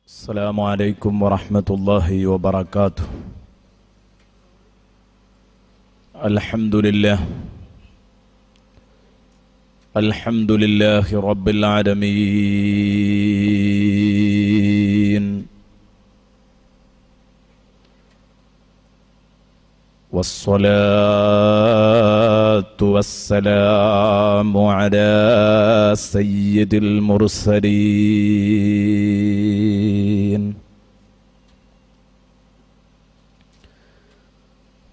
السلام عليكم ورحمة الله وبركاته. الحمد لله رب العالمين، والصلاة والسلام على سيد المرسلين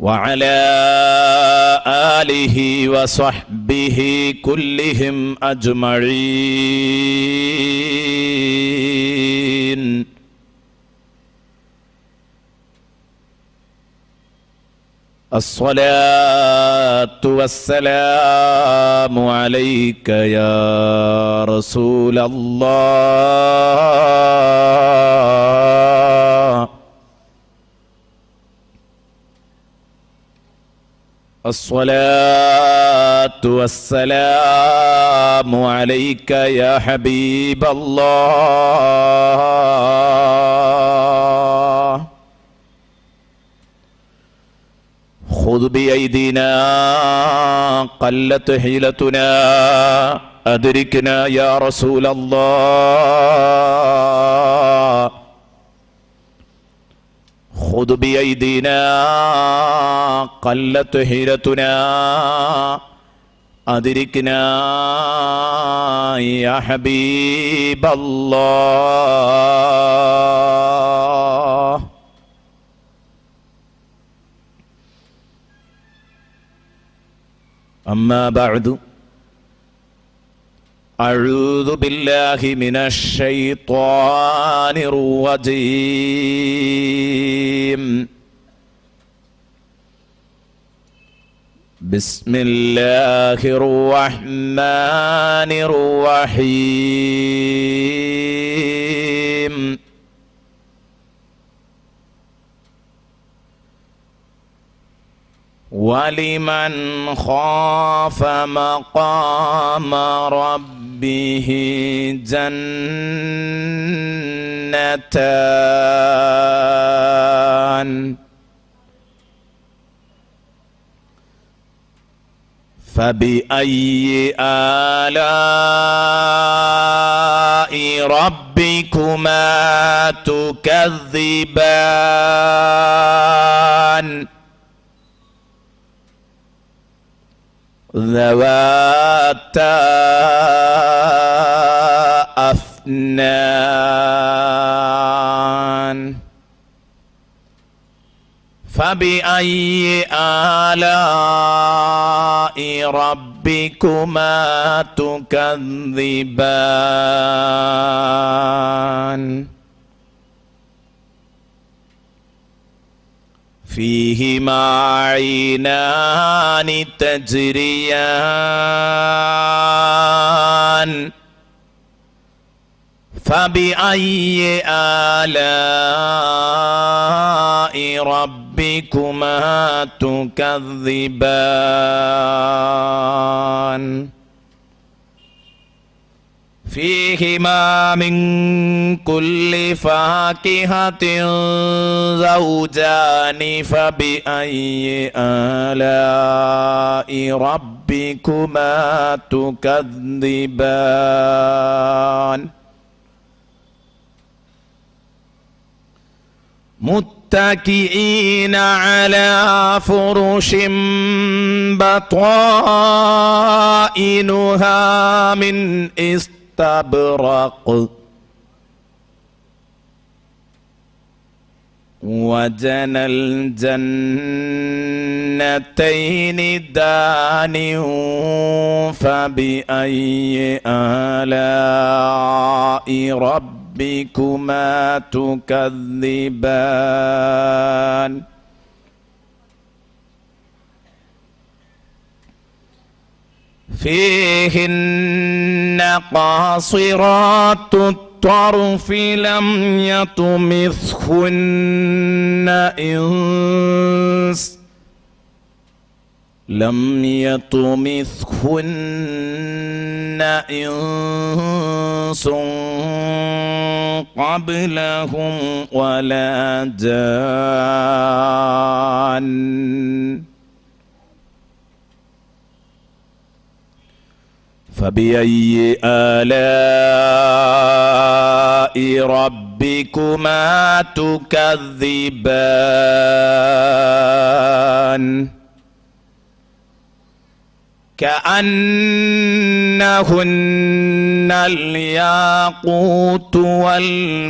وعلى آله وصحبه كلهم أجمعين. الصلاة والسلام عليك يا رسول الله، الصلاة والسلام عليك يا حبيب الله. خذ بأيدينا قلت حيلتنا، أدركنا يا رسول الله. خذ بأيدينا قلت حيلتنا، أدركنا يا حبيب الله. أما بعد، أعوذ بالله من الشيطان الرجيم. بسم الله الرحمن الرحيم. ولمن خاف مقام ربه جنتان، فبأي آلاء ربكما تكذبان، ذواتا أفنان، فبأي آلاء ربكما تكذبان، فيهما عينان تجريان، فبأي آلاء ربكما تكذبان، فيهما من كل فاكهة زوجان، فبأي آلاء ربكما تكذبان، متكئين على فرش بطائنها من استبرق، وجنى الجنتين دان، فبأي آلاء ربكما تكذبان، فيهن قاصرات الطرف لم يطمثهن إنس لم يطمثهن إنس قبلهم ولا جان فبأي آلاء ربكما تكذبان كأنهن الياقوت والمرجان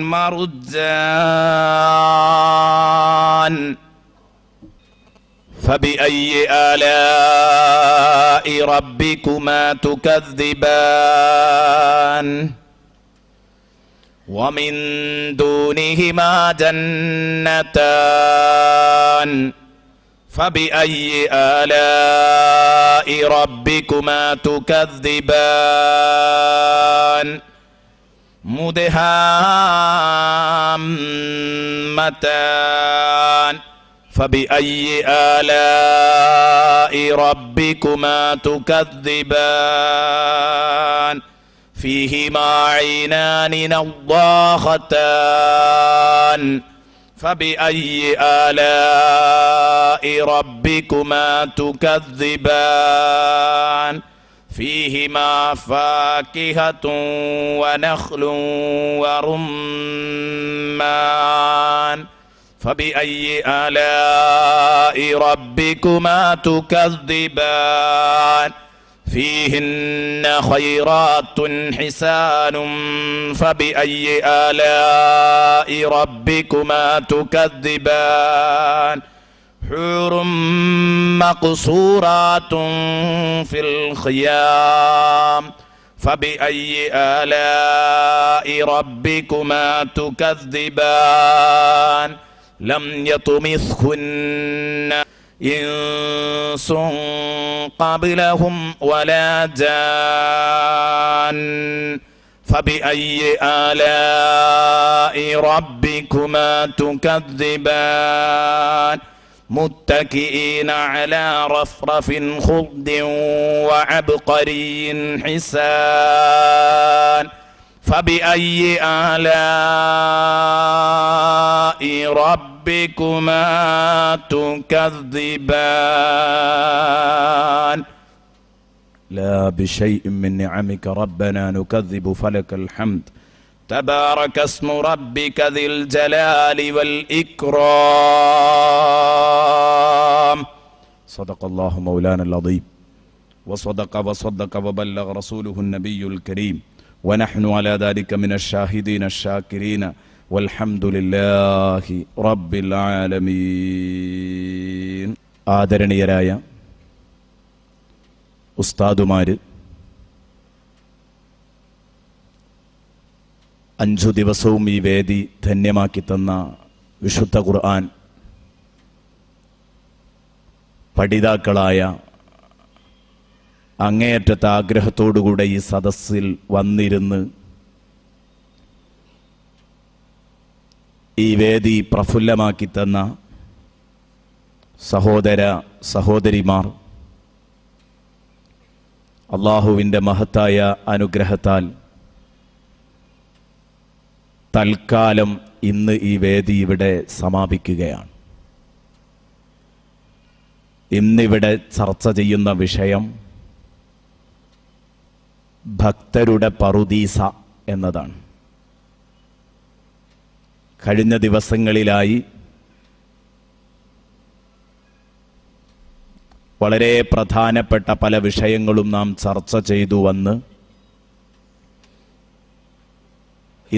فبأي آلاء ربكما تكذبان ومن دونهما جنتان فبأي آلاء ربكما تكذبان مدهامتان فبأي آلاء ربكما تكذبان فيهما عينان نضاختان فبأي آلاء ربكما تكذبان فيهما فاكهة ونخل ورمان فبأي آلاء ربكما تكذبان فيهن خيرات حسان فبأي آلاء ربكما تكذبان حور مقصورات في الخيام فبأي آلاء ربكما تكذبان لم يطمثهن إنس قبلهم ولا جان فبأي آلاء ربكما تكذبان متكئين على رفرف خضر وعبقري حسان فبأي آلاء ربكما تكذبان لا بشيء من نعمك ربنا نكذب فلك الحمد تبارك اسم ربك ذي الجلال والإكرام صدق الله مولانا العظيم وصدق وبلغ رسوله النبي الكريم ونحن على ذلك من الشاهدين الشاكرين والحمد لله رب العالمين. ആദരണീയരായ ഉസ്താദുമാര്, 5 ദിവസവും ഈ വേദി ധന്യമാക്കി തന്ന വിശുദ്ധ ഖുർആൻ പഠിതാക്കളായ അങ്ങേയറ്റത്തെ ആഗ്രഹത്തോടുകൂടെ ഈ സദസ്സിൽ വന്നിരുന്ന് ഈ വേദി പ്രഫുല്ലമാക്കി തന്ന സഹോദര സഹോദരിമാർ, അള്ളാഹുവിൻ്റെ മഹത്തായ അനുഗ്രഹത്താൽ തൽക്കാലം ഇന്ന് ഈ വേദി ഇവിടെ സമാപിക്കുകയാണ്. ഇന്നിവിടെ ചർച്ച ചെയ്യുന്ന വിഷയം ഭക്തരുടെ പറുദീസ എന്നതാണ്. കഴിഞ്ഞ ദിവസങ്ങളിലായി വളരെ പ്രധാനപ്പെട്ട പല വിഷയങ്ങളും നാം ചർച്ച ചെയ്തു വന്ന്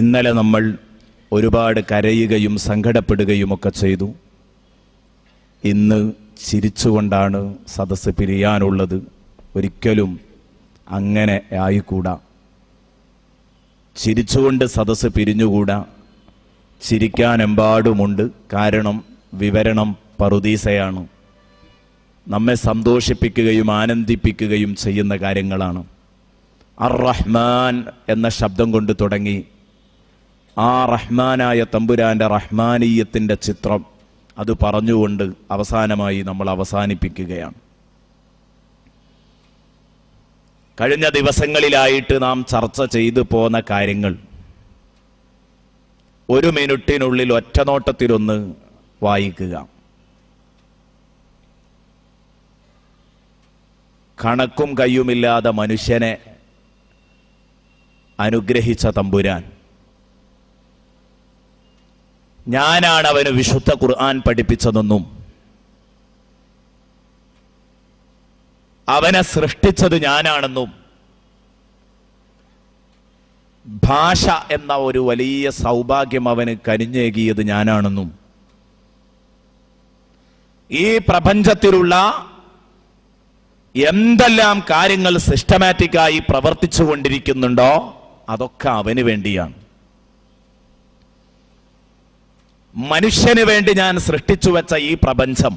ഇന്നലെ നമ്മൾ ഒരുപാട് കരയുകയും സങ്കടപ്പെടുകയുമൊക്കെ ചെയ്തു. ഇന്ന് ചിരിച്ചുകൊണ്ടാണ് സദസ്സ് പിരിയാനുള്ളത്. ഒരിക്കലും അങ്ങനെ ആയിക്കൂടാ. ചിരിച്ചുകൊണ്ട് സദസ്സ് പിരിഞ്ഞുകൂടാ. ചിരിക്കാനെമ്പാടുമുണ്ട്. കാരണം വിവരണം പറുദീസയാണ്. നമ്മെ സന്തോഷിപ്പിക്കുകയും ആനന്ദിപ്പിക്കുകയും ചെയ്യുന്ന കാര്യങ്ങളാണ്. അർ-റഹ്മാൻ എന്ന ശബ്ദം കൊണ്ട് തുടങ്ങി ആ റഹ്മാനായ തമ്പുരാൻ്റെ റഹ്മാനീയത്തിൻ്റെ ചിത്രം അത് പറഞ്ഞുകൊണ്ട് അവസാനമായി നമ്മൾ അവസാനിപ്പിക്കുകയാണ്. കഴിഞ്ഞ ദിവസങ്ങളിലായിട്ട് നാം ചർച്ച ചെയ്തു പോന്ന കാര്യങ്ങൾ ഒരു മിനിറ്റിനുള്ളിൽ ഒറ്റനോട്ടത്തിലൊന്ന് വായിക്കുക. കണക്കും കയ്യുമില്ലാതെ മനുഷ്യനെ അനുഗ്രഹിച്ച തമ്പുരാൻ, ഞാനാണ് അവന് വിശുദ്ധ ഖുർആൻ പഠിപ്പിച്ചതെന്നും അവനെ സൃഷ്ടിച്ചത് ഞാനാണെന്നും ഭാഷ എന്ന ഒരു വലിയ സൗഭാഗ്യം അവന് കനിഞ്ഞേകിയത് ഞാനാണെന്നും ഈ പ്രപഞ്ചത്തിലുള്ള എന്തെല്ലാം കാര്യങ്ങൾ സിസ്റ്റമാറ്റിക്കായി പ്രവർത്തിച്ചു കൊണ്ടിരിക്കുന്നുണ്ടോ അതൊക്കെ അവന് വേണ്ടിയാണ്. മനുഷ്യന് വേണ്ടി ഞാൻ സൃഷ്ടിച്ചു വെച്ച ഈ പ്രപഞ്ചം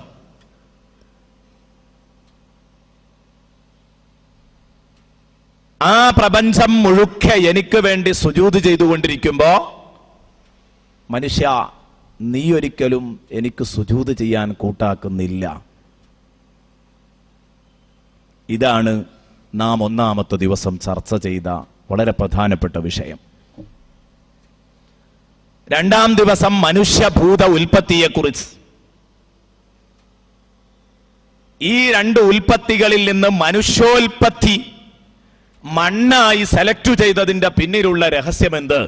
ആ പ്രപഞ്ചം മുഴുക്കെ എനിക്ക് വേണ്ടി സുജൂദ് ചെയ്തുകൊണ്ടിരിക്കുമ്പോ, മനുഷ്യ നീ ഒരിക്കലും എനിക്ക് സുജൂദ് ചെയ്യാൻ കൂട്ടാക്കുന്നില്ല. ഇതാണ് നാം ഒന്നാമത്തെ ദിവസം ചർച്ച ചെയ്ത വളരെ പ്രധാനപ്പെട്ട വിഷയം. രണ്ടാം ദിവസം മനുഷ്യഭൂത ഉൽപ്പത്തിയെക്കുറിച്ച്. ഈ രണ്ട് ഉൽപ്പത്തികളിൽ നിന്ന് മനുഷ്യോൽപ്പത്തി മണ്ണായി സെലക്ട് ചെയ്തതിന്റെ പിന്നിലുള്ള രഹസ്യമെന്ത്?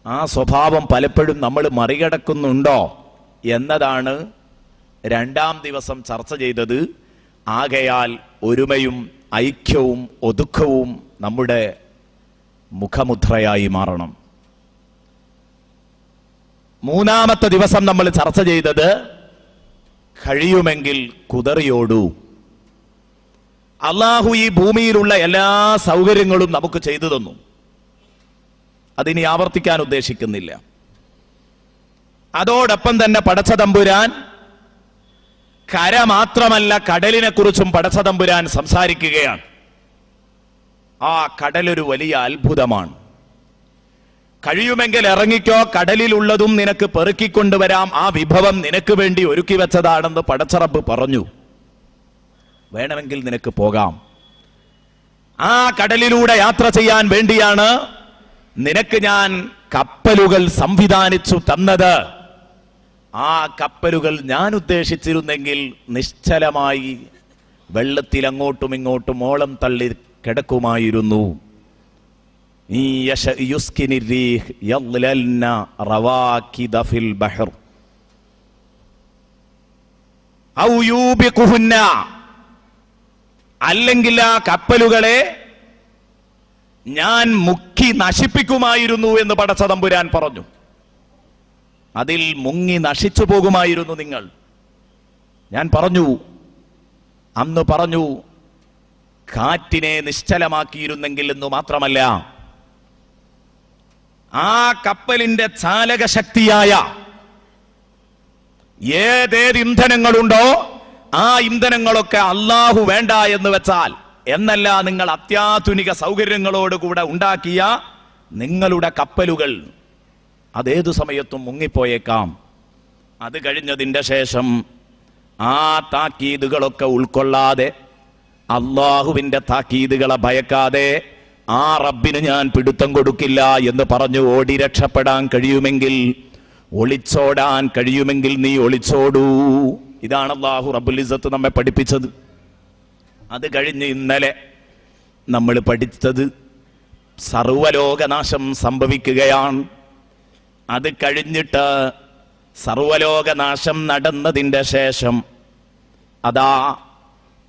ആ സ്വഭാവം പലപ്പോഴും നമ്മൾ മറികടക്കുന്നുണ്ടോ എന്നതാണ് രണ്ടാം ദിവസം ചർച്ച ചെയ്തത്. ആകയാൽ ഒരുമയും ഐക്യവും ഒതുക്കവും നമ്മുടെ മുഖമുദ്രയായി മാറണം. മൂന്നാമത്തെ ദിവസം നമ്മൾ ചർച്ച ചെയ്തത് കഴിയുമെങ്കിൽ കുതറിയോടൂ. അള്ളാഹു ഈ ഭൂമിയിലുള്ള എല്ലാ സൗകര്യങ്ങളും നമുക്ക് ചെയ്തു തന്നു. അതിനി ആവർത്തിക്കാൻ ഉദ്ദേശിക്കുന്നില്ല. അതോടൊപ്പം തന്നെ പടച്ച തമ്പുരാൻ കര മാത്രമല്ല കടലിനെ കുറിച്ചും പടച്ച തമ്പുരാൻ സംസാരിക്കുകയാണ്. ആ കടലൊരു വലിയ അത്ഭുതമാണ്. കഴിയുമെങ്കിൽ ഇറങ്ങിക്കോ, കടലിലുള്ളതും നിനക്ക് പെറുക്കിക്കൊണ്ടുവരാം, ആ വിഭവം നിനക്ക് വേണ്ടി ഒരുക്കി വെച്ചതാണെന്ന് പടച്ച റബ്ബ് പറഞ്ഞു. വേണമെങ്കിൽ നിനക്ക് പോകാം. ആ കടലിലൂടെ യാത്ര ചെയ്യാൻ വേണ്ടിയാണ് നിനക്ക് ഞാൻ കപ്പലുകൾ സംവിധാനിച്ചു തന്നത്. ആ കപ്പലുകൾ ഞാൻ ഉദ്ദേശിച്ചിരുന്നെങ്കിൽ നിശ്ചലമായി വെള്ളത്തിൽ അങ്ങോട്ടും ഇങ്ങോട്ടും ഓളം തള്ളി കിടക്കുമായിരുന്നു. അല്ലെങ്കിൽ ആ കപ്പലുകളെ ഞാൻ മുക്കി നശിപ്പിക്കുമായിരുന്നു എന്ന് പടച്ച തമ്പുരാൻ പറഞ്ഞു. അതിൽ മുങ്ങി നശിച്ചു പോകുമായിരുന്നു നിങ്ങൾ. ഞാൻ പറഞ്ഞു, അന്ന് പറഞ്ഞു, കാറ്റിനെ നിശ്ചലമാക്കിയിരുന്നെങ്കിൽ എന്ന് മാത്രമല്ല, ആ കപ്പലിന്റെ ചാലക ശക്തിയായ ഏതേത് ഇന്ധനങ്ങളുണ്ടോ ആ ഇന്ധനങ്ങളൊക്കെ അള്ളാഹു വേണ്ട എന്ന് വെച്ചാൽ, എന്നല്ല നിങ്ങൾ അത്യാധുനിക സൗകര്യങ്ങളോടുകൂടെ ഉണ്ടാക്കിയ നിങ്ങളുടെ കപ്പലുകൾ അതേതു സമയത്തും മുങ്ങിപ്പോയേക്കാം. അത് കഴിഞ്ഞതിന്റെ ശേഷം ആ താക്കീതുകളൊക്കെ ഉൾക്കൊള്ളാതെ, അള്ളാഹുവിന്റെ താക്കീതുകളെ ഭയക്കാതെ, ആ റബ്ബിന് ഞാൻ പിടുത്തം കൊടുക്കില്ല എന്ന് പറഞ്ഞു ഓടി രക്ഷപ്പെടാൻ കഴിയുമെങ്കിൽ, ഒളിച്ചോടാൻ കഴിയുമെങ്കിൽ നീ ഒളിച്ചോടൂ. ഇതാണ് അല്ലാഹു റബ്ബുൽ ഇസ്സത്ത് നമ്മെ പഠിപ്പിച്ചത്. അത് കഴിഞ്ഞ് ഇന്നലെ നമ്മൾ പഠിച്ചത് സർവലോകനാശം സംഭവിക്കുകയാണ്. അത് കഴിഞ്ഞിട്ട് സർവലോകനാശം നടന്നതിൻ്റെ ശേഷം അതാ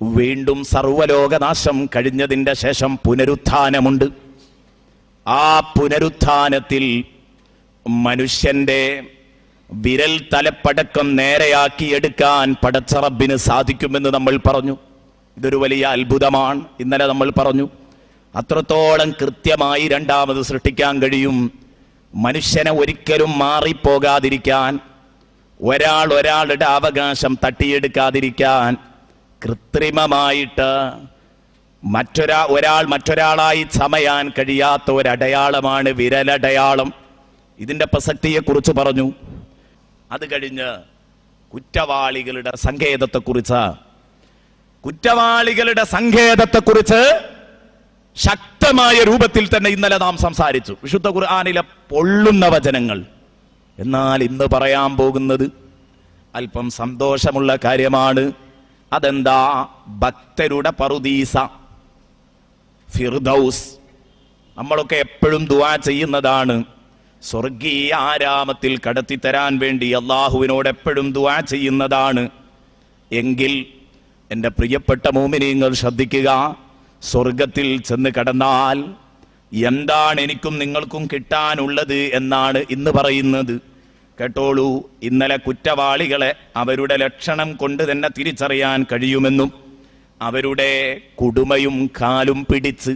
വീണ്ടും സർവലോകനാശം കഴിഞ്ഞതിൻ്റെ ശേഷം പുനരുത്ഥാനമുണ്ട്. ആ പുനരുത്ഥാനത്തിൽ മനുഷ്യന്റെ വിരൽ തലപ്പടക്കം നേരെയാക്കിയെടുക്കാൻ പടച്ച റബ്ബിന് സാധിക്കുമെന്ന് നമ്മൾ പറഞ്ഞു. ഇതൊരു വലിയ അത്ഭുതമാണ്. ഇന്നലെ നമ്മൾ പറഞ്ഞു അത്രത്തോളം കൃത്യമായി രണ്ടാമത് സൃഷ്ടിക്കാൻ കഴിയും. മനുഷ്യനെ ഒരിക്കലും മാറിപ്പോകാതിരിക്കാൻ, ഒരാളുടെ അവകാശം തട്ടിയെടുക്കാതിരിക്കാൻ കൃത്രിമമായിട്ട് ഒരാൾ മറ്റൊരാളായി ചമയാൻ കഴിയാത്ത ഒരടയാളമാണ് വിരലടയാളം. ഇതിന്റെ പ്രസക്തിയെക്കുറിച്ച് പറഞ്ഞു. അത് കഴിഞ്ഞ് കുറ്റവാളികളുടെ സങ്കേതത്തെക്കുറിച്ച് കുറ്റവാളികളുടെ സങ്കേതത്തെക്കുറിച്ച് ശക്തമായ രൂപത്തിൽ തന്നെ ഇന്നലെ നാം സംസാരിച്ചു. വിശുദ്ധ ഖുർആനിലെ പൊള്ളുന്ന വചനങ്ങൾ. എന്നാൽ ഇന്ന് പറയാൻ പോകുന്നത് അല്പം സന്തോഷമുള്ള കാര്യമാണ്. അതെന്താ? ഭക്തരുടെ പറുദീസ, ഫിർദൗസ്. നമ്മളൊക്കെ എപ്പോഴും ദുആ ചെയ്യുന്നതാണ്, സ്വർഗീയ ആരാമത്തിൽ കടത്തിത്തരാൻ വേണ്ടി അള്ളാഹുവിനോട് എപ്പോഴും ദുആ ചെയ്യുന്നതാണ്. എങ്കിൽ എൻ്റെ പ്രിയപ്പെട്ട മോമിനീങ്ങൾ ശ്രദ്ധിക്കുക, സ്വർഗത്തിൽ ചെന്ന് കടന്നാൽ എന്താണ് എനിക്കും നിങ്ങൾക്കും കിട്ടാനുള്ളത് എന്നാണ് ഇന്ന് പറയുന്നത്. കേട്ടോളൂ, ഇന്നലെ കുറ്റവാളികളെ അവരുടെ ലക്ഷണം കൊണ്ട് തന്നെ തിരിച്ചറിയാൻ കഴിയുമെന്നും അവരുടെ കുടുമയും കാലും പിടിച്ച്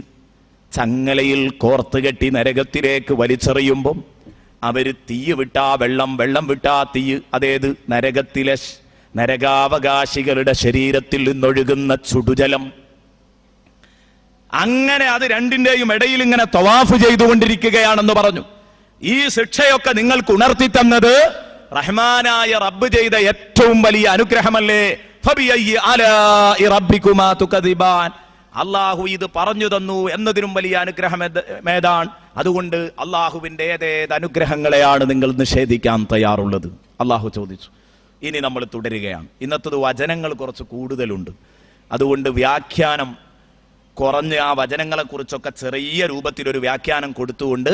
ചങ്ങലയിൽ കോർത്തുകെട്ടി നരകത്തിലേക്ക് വലിച്ചെറിയുമ്പം അവർ തീ വിട്ടാ വെള്ളം, വെള്ളം വിട്ടാ തീ, അതേത് നരകത്തിലെ നരകാവകാശികളുടെ ശരീരത്തിൽ നിന്നൊഴുകുന്ന ചുടുജലം. അങ്ങനെ അത് രണ്ടിന്റെയും ഇടയിൽ ഇങ്ങനെ തവാഫ് ചെയ്തുകൊണ്ടിരിക്കുകയാണെന്ന് പറഞ്ഞു. ഈ ശിക്ഷയൊക്കെ നിങ്ങൾക്ക് ഉണർത്തി തന്നത് റഹ്മാനായ റബ്ബ് ചെയ്ത ഏറ്റവും വലിയ അനുഗ്രഹമല്ലേ? ഫബിഅയ്യി ആലാഇ റബ്ബികുമാ തുകദിബാൻ. അള്ളാഹു ഇത് പറഞ്ഞു തന്നു എന്നതിനും വലിയ അനുഗ്രഹം ഏതാണ്? അതുകൊണ്ട് അള്ളാഹുവിന്റെ ഏതേത് അനുഗ്രഹങ്ങളെയാണ് നിങ്ങൾ നിഷേധിക്കാൻ തയ്യാറുള്ളത്? അള്ളാഹു ചോദിച്ചു. ഇനി നമ്മൾ തുടരുകയാണ്. ഇന്നത്തത് വചനങ്ങൾ കുറച്ച് കൂടുതലുണ്ട്, അതുകൊണ്ട് വ്യാഖ്യാനം കുറഞ്ഞ് ആ വചനങ്ങളെ കുറിച്ചൊക്കെ ചെറിയ രൂപത്തിലൊരു വ്യാഖ്യാനം കൊടുത്തുകൊണ്ട്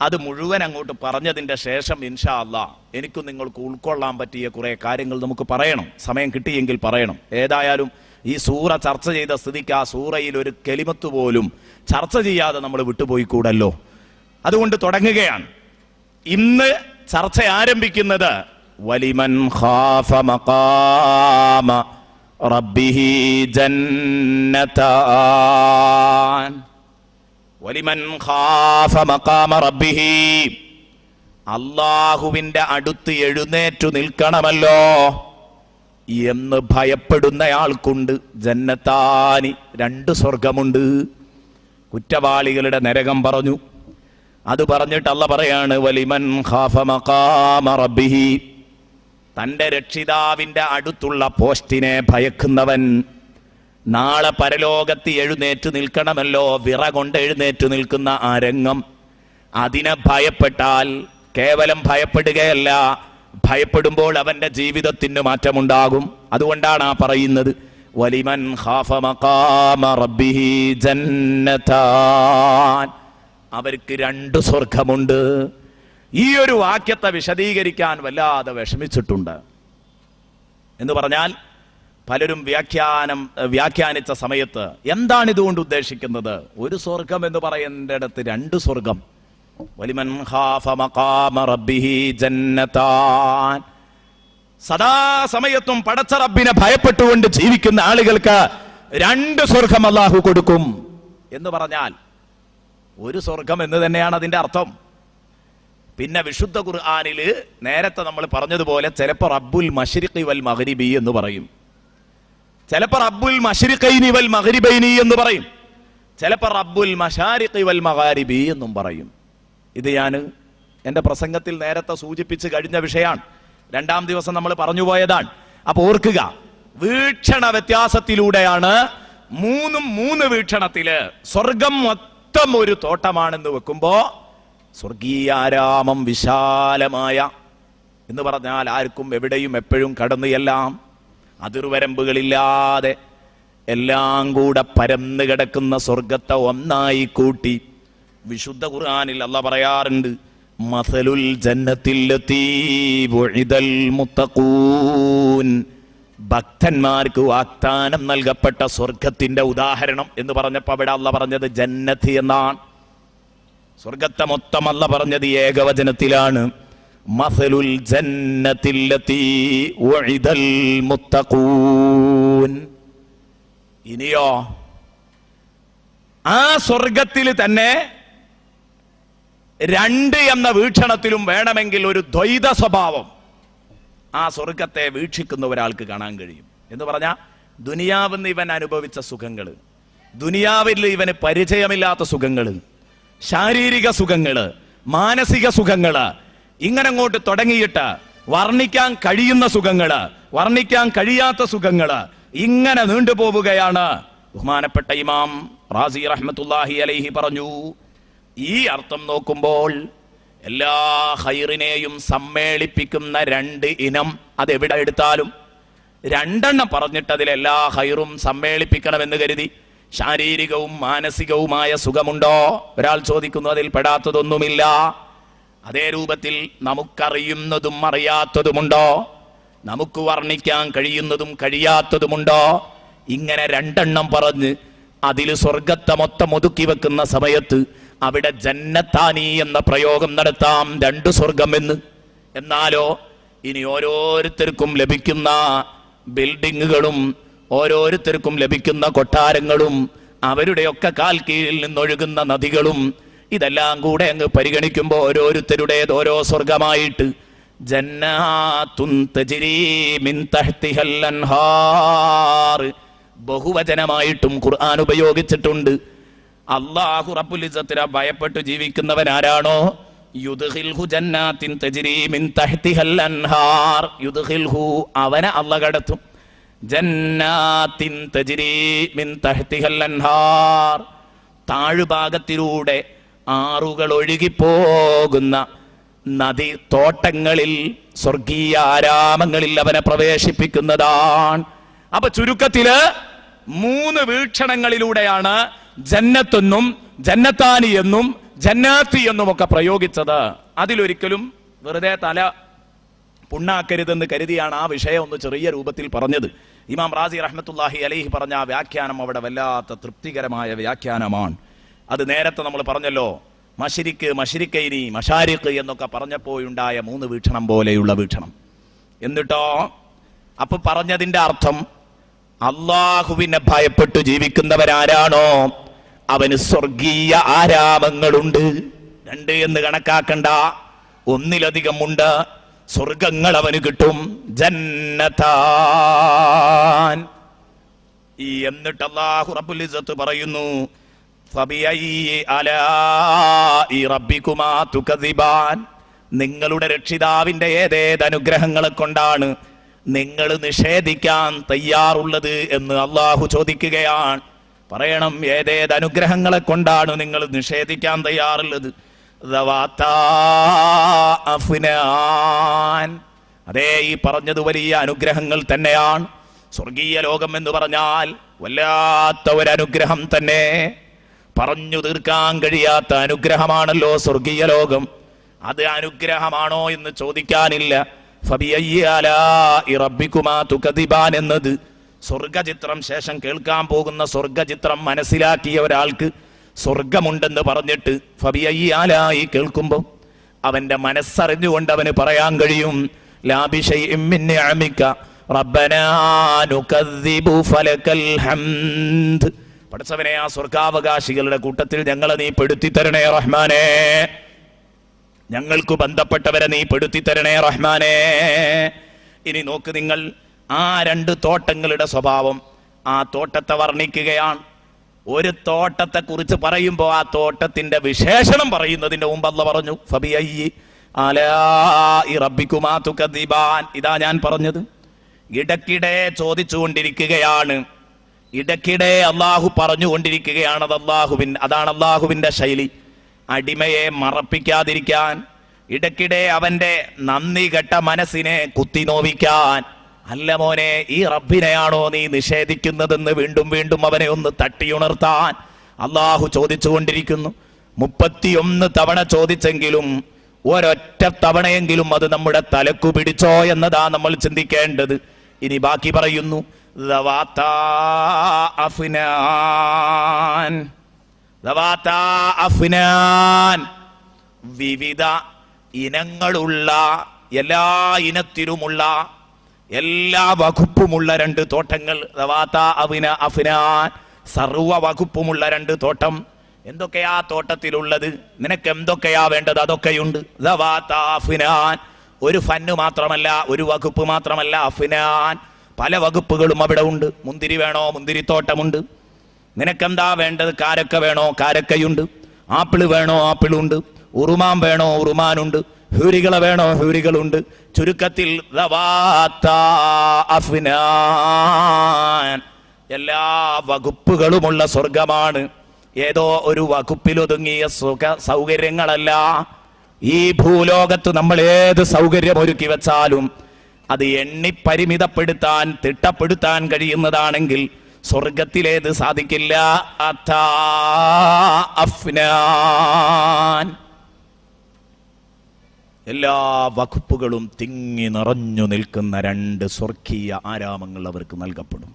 അത് മുഴുവൻ അങ്ങോട്ട് പറഞ്ഞതിൻ്റെ ശേഷം ഇൻഷാ അല്ലാഹ് എനിക്കും നിങ്ങൾക്ക് ഉൾക്കൊള്ളാൻ പറ്റിയ കുറേ കാര്യങ്ങൾ നമുക്ക് പറയണം. സമയം കിട്ടിയെങ്കിൽ പറയണം. ഏതായാലും ഈ സൂറ ചർച്ച ചെയ്ത സ്ഥിതിക്ക് ആ സൂറയിൽ ഒരു കെലിമത്ത് പോലും ചർച്ച ചെയ്യാതെ നമ്മൾ വിട്ടുപോയിക്കൂടല്ലോ. അതുകൊണ്ട് തുടങ്ങുകയാണ്. ഇന്ന് ചർച്ച ആരംഭിക്കുന്നത് വലിമൻ ഖാഫ മഖാമ റബ്ബിഹി ജന്നതാൻ. വലിമൻ ഖാഫ മഖാമ റബ്ബിഹി, അല്ലാഹുവിന്റെ അടുത്ത് എഴുന്നേറ്റു നിൽക്കണമല്ലോ എന്ന് ഭയപ്പെടുന്നയാൾക്കുണ്ട് ജന്നത്താനി, 2 സ്വർഗമുണ്ട്. കുറ്റവാളികളുടെ നരകം പറഞ്ഞു. അത് പറഞ്ഞിട്ട് അല്ലാഹ് പറയാണ് വലിമൻ ഖാഫ മഖാമ റബ്ബിഹി, തന്റെ രക്ഷിതാവിന്റെ അടുത്തുള്ള പോസ്റ്റിനെ ഭയക്കുന്നവൻ. നാളെ പരലോകത്ത് എഴുന്നേറ്റ് നിൽക്കണമല്ലോ, വിറ കൊണ്ട് എഴുന്നേറ്റ് നിൽക്കുന്ന ആ രംഗം. അതിനെ ഭയപ്പെട്ടാൽ കേവലം ഭയപ്പെടുകയല്ല, ഭയപ്പെടുമ്പോൾ അവന്റെ ജീവിതത്തിന് മാറ്റമുണ്ടാകും. അതുകൊണ്ടാണ് ആ പറയുന്നത് വലിമൻ ഖാഫ മഖാമ റബ്ബിഹി ജന്നതാൻ. അവർക്ക് 2 സ്വർഗമുണ്ട്. ഈ ഒരു വാക്യത്തെ വിശദീകരിക്കാൻ വല്ലാതെ വിഷമിച്ചിട്ടുണ്ട്. എന്ന് പറഞ്ഞാൽ പലരും വ്യാഖ്യാനിച്ച സമയത്ത് എന്താണ് ഇതുകൊണ്ട് ഉദ്ദേശിക്കുന്നത്? ഒരു സ്വർഗം എന്ന് പറയുന്നിടത്ത് 2 സ്വർഗം. വലിമൻ ഖാഫ മഖാമ റബ്ബിഹി ജന്നതാൻ. സദാസമയത്തും പടച്ച റബ്ബിനെ ഭയപ്പെട്ടുകൊണ്ട് ജീവിക്കുന്ന ആളുകൾക്ക് 2 സ്വർഗം അല്ലാഹു കൊടുക്കും എന്ന് പറഞ്ഞാൽ ഒരു സ്വർഗം എന്ന് തന്നെയാണ് അതിന്റെ അർത്ഥം. പിന്നെ വിശുദ്ധ ഖുർആനിൽ നേരത്തെ നമ്മൾ പറഞ്ഞതുപോലെ ചിലപ്പോൾ റബ്ബുൽ മശ്രിഖി വൽ മഗ്രിബി എന്ന് പറയും, ചിലപ്പോൾ റബ്ബുൽ മശ്രിഖൈനി വൽ മഗ്രിബൈനി എന്ന് പറയും, ചിലപ്പോൾ റബ്ബുൽ മശാരിഖി വൽ മഗാരിബി എന്നും പറയും. ഇത് ഞാൻ എൻ്റെ പ്രസംഗത്തിൽ നേരത്തെ സൂചിപ്പിച്ച് കഴിഞ്ഞ വിഷയമാണ്. 2-ാം ദിവസം നമ്മൾ പറഞ്ഞു പോയതാണ്. അപ്പൊ ഓർക്കുക, വീക്ഷണ വ്യത്യാസത്തിലൂടെയാണ് 3 വീക്ഷണത്തില് സ്വർഗം മൊത്തം ഒരു തോട്ടമാണെന്ന് വെക്കുമ്പോ സ്വർഗീയാരാമം വിശാലമായ എന്ന് പറഞ്ഞാൽ ആർക്കും എവിടെയും എപ്പോഴും കടന്നു എല്ലാം അതിർവരമ്പുകളില്ലാതെ എല്ലാം കൂടെ പരന്നു കിടക്കുന്ന സ്വർഗത്തെ ഒന്നായി കൂട്ടി വിശുദ്ധ ഖുർആനിൽ അല്ലാഹ് പറയാറുണ്ട്, മസലുൽ ജന്നത്തില്ലതീ വഉദൽ മുത്തഖൂൻ. ഭക്തന്മാർക്ക് വാഗ്ദാനം നൽകപ്പെട്ട സ്വർഗത്തിന്റെ ഉദാഹരണം എന്ന് പറഞ്ഞപ്പോൾ അവിടെ അല്ലാഹ് പറഞ്ഞത് ജന്നത്ത് എന്നാണ്. സ്വർഗത്തെ മൊത്തം അല്ലാഹ് പറഞ്ഞത് ഏകവചനത്തിലാണ്, മസലുൽ ജന്നത്തില്ലതീ വഉദൽ മുത്തഖൂൻ. ഇനിയോ ആ സ്വർഗത്തിൽ തന്നെ 2 എന്ന വീക്ഷണത്തിലും വേണമെങ്കിൽ ഒരു ദ്വൈത സ്വഭാവം ആ സ്വർഗത്തെ വീക്ഷിക്കുന്ന ഒരാൾക്ക് കാണാൻ കഴിയും. എന്ന് പറഞ്ഞാൽ ദുനിയാവിൽ ഇവൻ അനുഭവിച്ച സുഖങ്ങള്, ദുനിയാവിൽ ഇവന് പരിചയമില്ലാത്ത സുഖങ്ങള്, ശാരീരിക സുഖങ്ങള്, മാനസിക സുഖങ്ങള്, ഇങ്ങനെ അങ്ങോട്ട് തുടങ്ങിയിട്ട് വർണ്ണിക്കാൻ കഴിയുന്ന സുഖങ്ങള്, വർണ്ണിക്കാൻ കഴിയാത്ത സുഖങ്ങള്, ഇങ്ങനെ നീണ്ടുപോവുകയാണ്. ബഹുമാനപ്പെട്ട ഇമാം റാസി റഹ്മത്തുള്ളാഹി അലൈഹി പറഞ്ഞു, ഈ അർത്ഥം നോക്കുമ്പോൾ എല്ലാ ഖൈറിനെയും സമ്മേളിപ്പിക്കുന്ന രണ്ട് ഇനം അതെവിടെ എടുത്താലും രണ്ടെണ്ണം പറഞ്ഞിട്ട് അതിലെല്ലാ ഖൈറും സമ്മേളിപ്പിക്കണമെന്ന് കരുതി ശാരീരികവും മാനസികവുമായ സുഖമുണ്ടോ? ഒരാൾ ചോദിക്കുന്നു. അതിൽ പെടാത്തതൊന്നുമില്ല. അതേ രൂപത്തിൽ നമുക്കറിയുന്നതും അറിയാത്തതുമുണ്ടോ? നമുക്ക് വർണ്ണിക്കാൻ കഴിയുന്നതും കഴിയാത്തതുമുണ്ടോ? ഇങ്ങനെ രണ്ടെണ്ണം പറഞ്ഞ് അതിൽ സ്വർഗത്തെ മൊത്തം ഒതുക്കി വെക്കുന്ന സമയത്ത് അവിടെ ജന്നത്താനി എന്ന പ്രയോഗം നടത്താം, രണ്ടു സ്വർഗം എന്ന്. എന്നാലോ ഇനി ഓരോരുത്തർക്കും ലഭിക്കുന്ന ബിൽഡിങ്ങുകളും ഓരോരുത്തർക്കും ലഭിക്കുന്ന കൊട്ടാരങ്ങളും അവരുടെയൊക്കെ കാൽ കീഴിൽ നിന്നൊഴുകുന്ന നദികളും ഇതെല്ലാം കൂടെ അങ്ങ് പരിഗണിക്കുമ്പോൾ ഓരോരുത്തരുടേത് ഓരോ സ്വർഗമായിട്ട് ജന്നാത്തുൻ തജ്രീ മിൻ തഹ്തിഹൽ അൻഹാർ ബഹുവചനമായിട്ടും ഖുർആൻ ഉപയോഗിച്ചിട്ടുണ്ട്. അല്ലാഹു റബ്ബുൽ ഇസ്സത്തിനെ ഭയപ്പെട്ട് ജീവിക്കുന്നവൻ ആരാണോ, യുദ്ഖിൽഹു ജന്നാത്തിൻ തജ്രീ മിൻ തഹ്തിഹൽ അൻഹാർ, യുദ്ഖിൽഹു അവനെ അല്ലാഹു കടത്തും, ജന്നാത്തിൻ തജ്രീ മിൻ തഹ്തിഹൽ അൻഹാർ താഴ്ഭാഗത്തിലൂടെ ആറുകൾ ഒഴുകിപ്പോകുന്ന നദി തോട്ടങ്ങളിൽ സ്വർഗീയ ആരാമങ്ങളിൽ അവനെ പ്രവേശിപ്പിക്കുന്നതാണ്. അപ്പൊ ചുരുക്കത്തില് 3 വീക്ഷണങ്ങളിലൂടെയാണ് ജന്നത്തെന്നും ജന്നത്താനി എന്നും ജന്നാത്തി എന്നും ഒക്കെ പ്രയോഗിച്ചത്. അതിലൊരിക്കലും വെറുതെ തല പുണ്ണാക്കരുതെന്ന് കരുതിയാണ് ആ വിഷയം ഒന്ന് ചെറിയ രൂപത്തിൽ പറഞ്ഞത്. ഇമാം റാസി റഹ്മത്തുള്ളാഹി അലൈഹി പറഞ്ഞ ആ വ്യാഖ്യാനം അവിടെ വല്ലാത്ത തൃപ്തികരമായ വ്യാഖ്യാനമാണ്. അത് നേരത്തെ നമ്മൾ പറഞ്ഞല്ലോ, മശ്രിക്ക് മശ്രിക്കൈനി മശാരിഖ് എന്നൊക്കെ പറഞ്ഞപ്പോഴുണ്ടായ 3 വീക്ഷണം പോലെയുള്ള വീക്ഷണം. എന്നിട്ടോ അപ്പൊ പറഞ്ഞതിന്റെ അർത്ഥം അള്ളാഹുവിനെ ഭയപ്പെട്ടു ജീവിക്കുന്നവരാരാണോ അവന് സ്വർഗീയ ആരാമങ്ങളുണ്ട്. 2 എന്ന് കണക്കാക്കണ്ട, 1-ലധികമുണ്ട്. സ്വർഗങ്ങൾ അവന് കിട്ടും, ജന്നതാൻ. എന്നിട്ട് അല്ലാഹു റബ്ബുൽ ഇസ്സത്ത് പറയുന്നു, ഫബിഅയ്യി അലാഇ റബ്ബികുമാ തുകദിബാൻ, നിങ്ങളുടെ രക്ഷിതാവിന്റെ ഏതേത് അനുഗ്രഹങ്ങളെ കൊണ്ടാണ് നിങ്ങൾ നിഷേധിക്കാൻ തയ്യാറുള്ളത് എന്ന് അല്ലാഹു ചോദിക്കുകയാണ്. പറയണം, ഏതേത് അനുഗ്രഹങ്ങളെ കൊണ്ടാണ് നിങ്ങൾ നിഷേധിക്കാൻ തയ്യാറുള്ളത്? അതേ, ഈ പറഞ്ഞത് വലിയ അനുഗ്രഹങ്ങൾ തന്നെയാണ്. സ്വർഗീയ ലോകം എന്ന് പറഞ്ഞാൽ വല്ലാത്ത ഒരു തന്നെ, പറഞ്ഞു തീർക്കാൻ കഴിയാത്ത അനുഗ്രഹമാണല്ലോ സ്വർഗീയ ലോകം. അത് അനുഗ്രഹമാണോ എന്ന് ചോദിക്കാനില്ല. ഫബിഅയ്യി ആലാഇ റബ്ബികുമാ തുകദിബാൻ എന്നത് സ്വർഗചിത്രം ശേഷം കേൾക്കാൻ പോകുന്ന സ്വർഗചിത്രം മനസ്സിലാക്കിയ ഒരാൾക്ക് സ്വർഗമുണ്ടെന്ന് പറഞ്ഞിട്ട് ഫബിഅയ്യി ആലാഇ കേൾക്കുമ്പോൾ അവന്റെ മനസ്സറിഞ്ഞുകൊണ്ട് അവന് പറയാൻ കഴിയും, ലാ ബിശൈഇൻ മിൻ നിഅമിക റബ്ബനാ നുകദ്ദിബു ഫലകൽ ഹംദ്. പടച്ചവനെ, ആ സ്വർഗാവകാശികളുടെ കൂട്ടത്തിൽ ഞങ്ങളെ നീ പെടുത്തി തരണേ റഹ്മാനേ, ഞങ്ങൾക്ക് ബന്ധപ്പെട്ടവരെ നീ പെടുത്തി തരണേ റഹ്മാനേ. ഇനി നോക്ക് നിങ്ങൾ, ആ 2 തോട്ടങ്ങളുടെ സ്വഭാവം, ആ തോട്ടത്തെ വർണ്ണിക്കുകയാണ്. ഒരു തോട്ടത്തെ കുറിച്ച് പറയുമ്പോൾ ആ തോട്ടത്തിന്റെ വിശേഷണം പറയുന്നതിന്റെ മുമ്പ് അല്ലാഹു പറഞ്ഞു, ഫബിഅയ്യി ആലാഇ റബ്ബികുമാ തുകദിബാൻ. ഇതാ ഞാൻ പറഞ്ഞത്. ഇടയ്ക്കിടെ ചോദിച്ചുകൊണ്ടിരിക്കുകയാണ്, ഇടയ്ക്കിടെ അള്ളാഹു പറഞ്ഞുകൊണ്ടിരിക്കുകയാണ്. അതാണ് അള്ളാഹുവിന്റെ ശൈലി, അടിമയെ മറപ്പിക്കാതിരിക്കാൻ, ഇടയ്ക്കിടെ അവന്റെ നന്ദി കെട്ട മനസ്സിനെ കുത്തി നോവിക്കാൻ. അല്ല മോനെ, ഈ റബ്ബിനെയാണോ നീ നിഷേധിക്കുന്നതെന്ന് വീണ്ടും വീണ്ടും അവനെ ഒന്ന് തട്ടിയുണർത്താൻ അള്ളാഹു ചോദിച്ചുകൊണ്ടിരിക്കുന്നു. 31 തവണ ചോദിച്ചെങ്കിലും ഒരൊറ്റ തവണയെങ്കിലും അത് നമ്മുടെ തലക്കു പിടിച്ചോ എന്നതാ നമ്മൾ ചിന്തിക്കേണ്ടത്. ഇനി ബാക്കി പറയുന്നു, ദവാതാ അഫ്നാൻ, ദവാതാ അഫ്നാൻ, വിവിധ ഇനങ്ങളുള്ള, എല്ലാ ഇനത്തിലുമുള്ള, എല്ലാ വകുപ്പുമുള്ള 2 തോട്ടങ്ങൾ. ദവാതാ അഫ്നാൻ, സർവ വകുപ്പുമുള്ള 2 തോട്ടം. എന്തൊക്കെയാ തോട്ടത്തിലുള്ളത്? നിനക്ക് എന്തൊക്കെയാ വേണ്ടത്? അതൊക്കെയുണ്ട്. ദവാതാ അഫ്നാൻ, ഒരു ഫന്ന് മാത്രമല്ല, ഒരു വകുപ്പ് മാത്രമല്ല, അഫ്നാൻ, പല വകുപ്പുകളും അവിടെ ഉണ്ട്. മുന്തിരി വേണോ? മുന്തിരിത്തോട്ടമുണ്ട്. നിനക്കെന്താ വേണ്ടത്? കാരക്ക വേണോ? കാരക്കയുണ്ട്. ആപ്പിള് വേണോ? ആപ്പിളുണ്ട്. ഉറുമാൻ വേണോ? ഉറുമാനുണ്ട്. ഹൂരികളെ വേണോ? ഹൂരികളുണ്ട്. ചുരുക്കത്തിൽ എല്ലാ വകുപ്പുകളുമുള്ള സ്വർഗമാണ്. ഏതോ ഒരു വകുപ്പിലൊതുങ്ങിയ സുഖ സൗകര്യങ്ങളല്ല. ഈ ഭൂലോകത്ത് നമ്മൾ ഏത് സൗകര്യം ഒരുക്കി വെച്ചാലും അത് എണ്ണി പരിമിതപ്പെടുത്താൻ, തിട്ടപ്പെടുത്താൻ കഴിയുന്നതാണെങ്കിൽ സ്വർഗത്തിലേത് സാധിക്കില്ല. എല്ലാ വകുപ്പുകളും തിങ്ങി നിറഞ്ഞു നിൽക്കുന്ന 2 സ്വർഗീയ ആരാമങ്ങൾ അവർക്ക് നൽകപ്പെടും.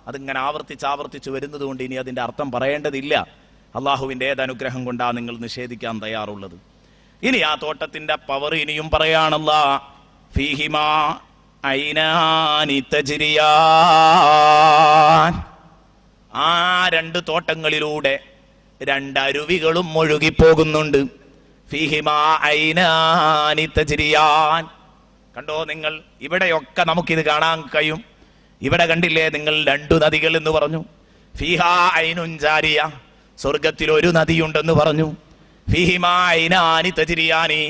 അതിങ്ങനെ ആവർത്തിച്ച് വരുന്നത് കൊണ്ട് ഇനി അതിന്റെ അർത്ഥം പറയേണ്ടതില്ല. അള്ളാഹുവിന്റെ ഏത് അനുഗ്രഹം കൊണ്ടാ നിങ്ങൾ നിഷേധിക്കാൻ തയ്യാറുള്ളത്? ഇനി ആ തോട്ടത്തിന്റെ പവർ ഇനിയും പറയാണല്ല. ഫീഹിമാ ഐനാനി തജ്രിയാൻ. ആ 2 തോട്ടങ്ങളിലൂടെ 2 അരുവികളും ഒഴുകിപ്പോകുന്നുണ്ട്. ഫീഹിമാ ഐനാനി തജ്രിയാൻ. കണ്ടോ നിങ്ങൾ? ഇവിടെയൊക്കെ നമുക്കിത് കാണാൻ കഴിയും. ഇവിടെ കണ്ടില്ലേ നിങ്ങൾ 2 നദികൾ എന്ന് പറഞ്ഞു. ഫീഹാ ഐനുൻ ജാരിയ, സ്വർഗത്തിൽ ഒരു നദിയുണ്ടെന്ന് പറഞ്ഞു. ഫീഹിമാ ഐനാനി തജ്രിയാനി,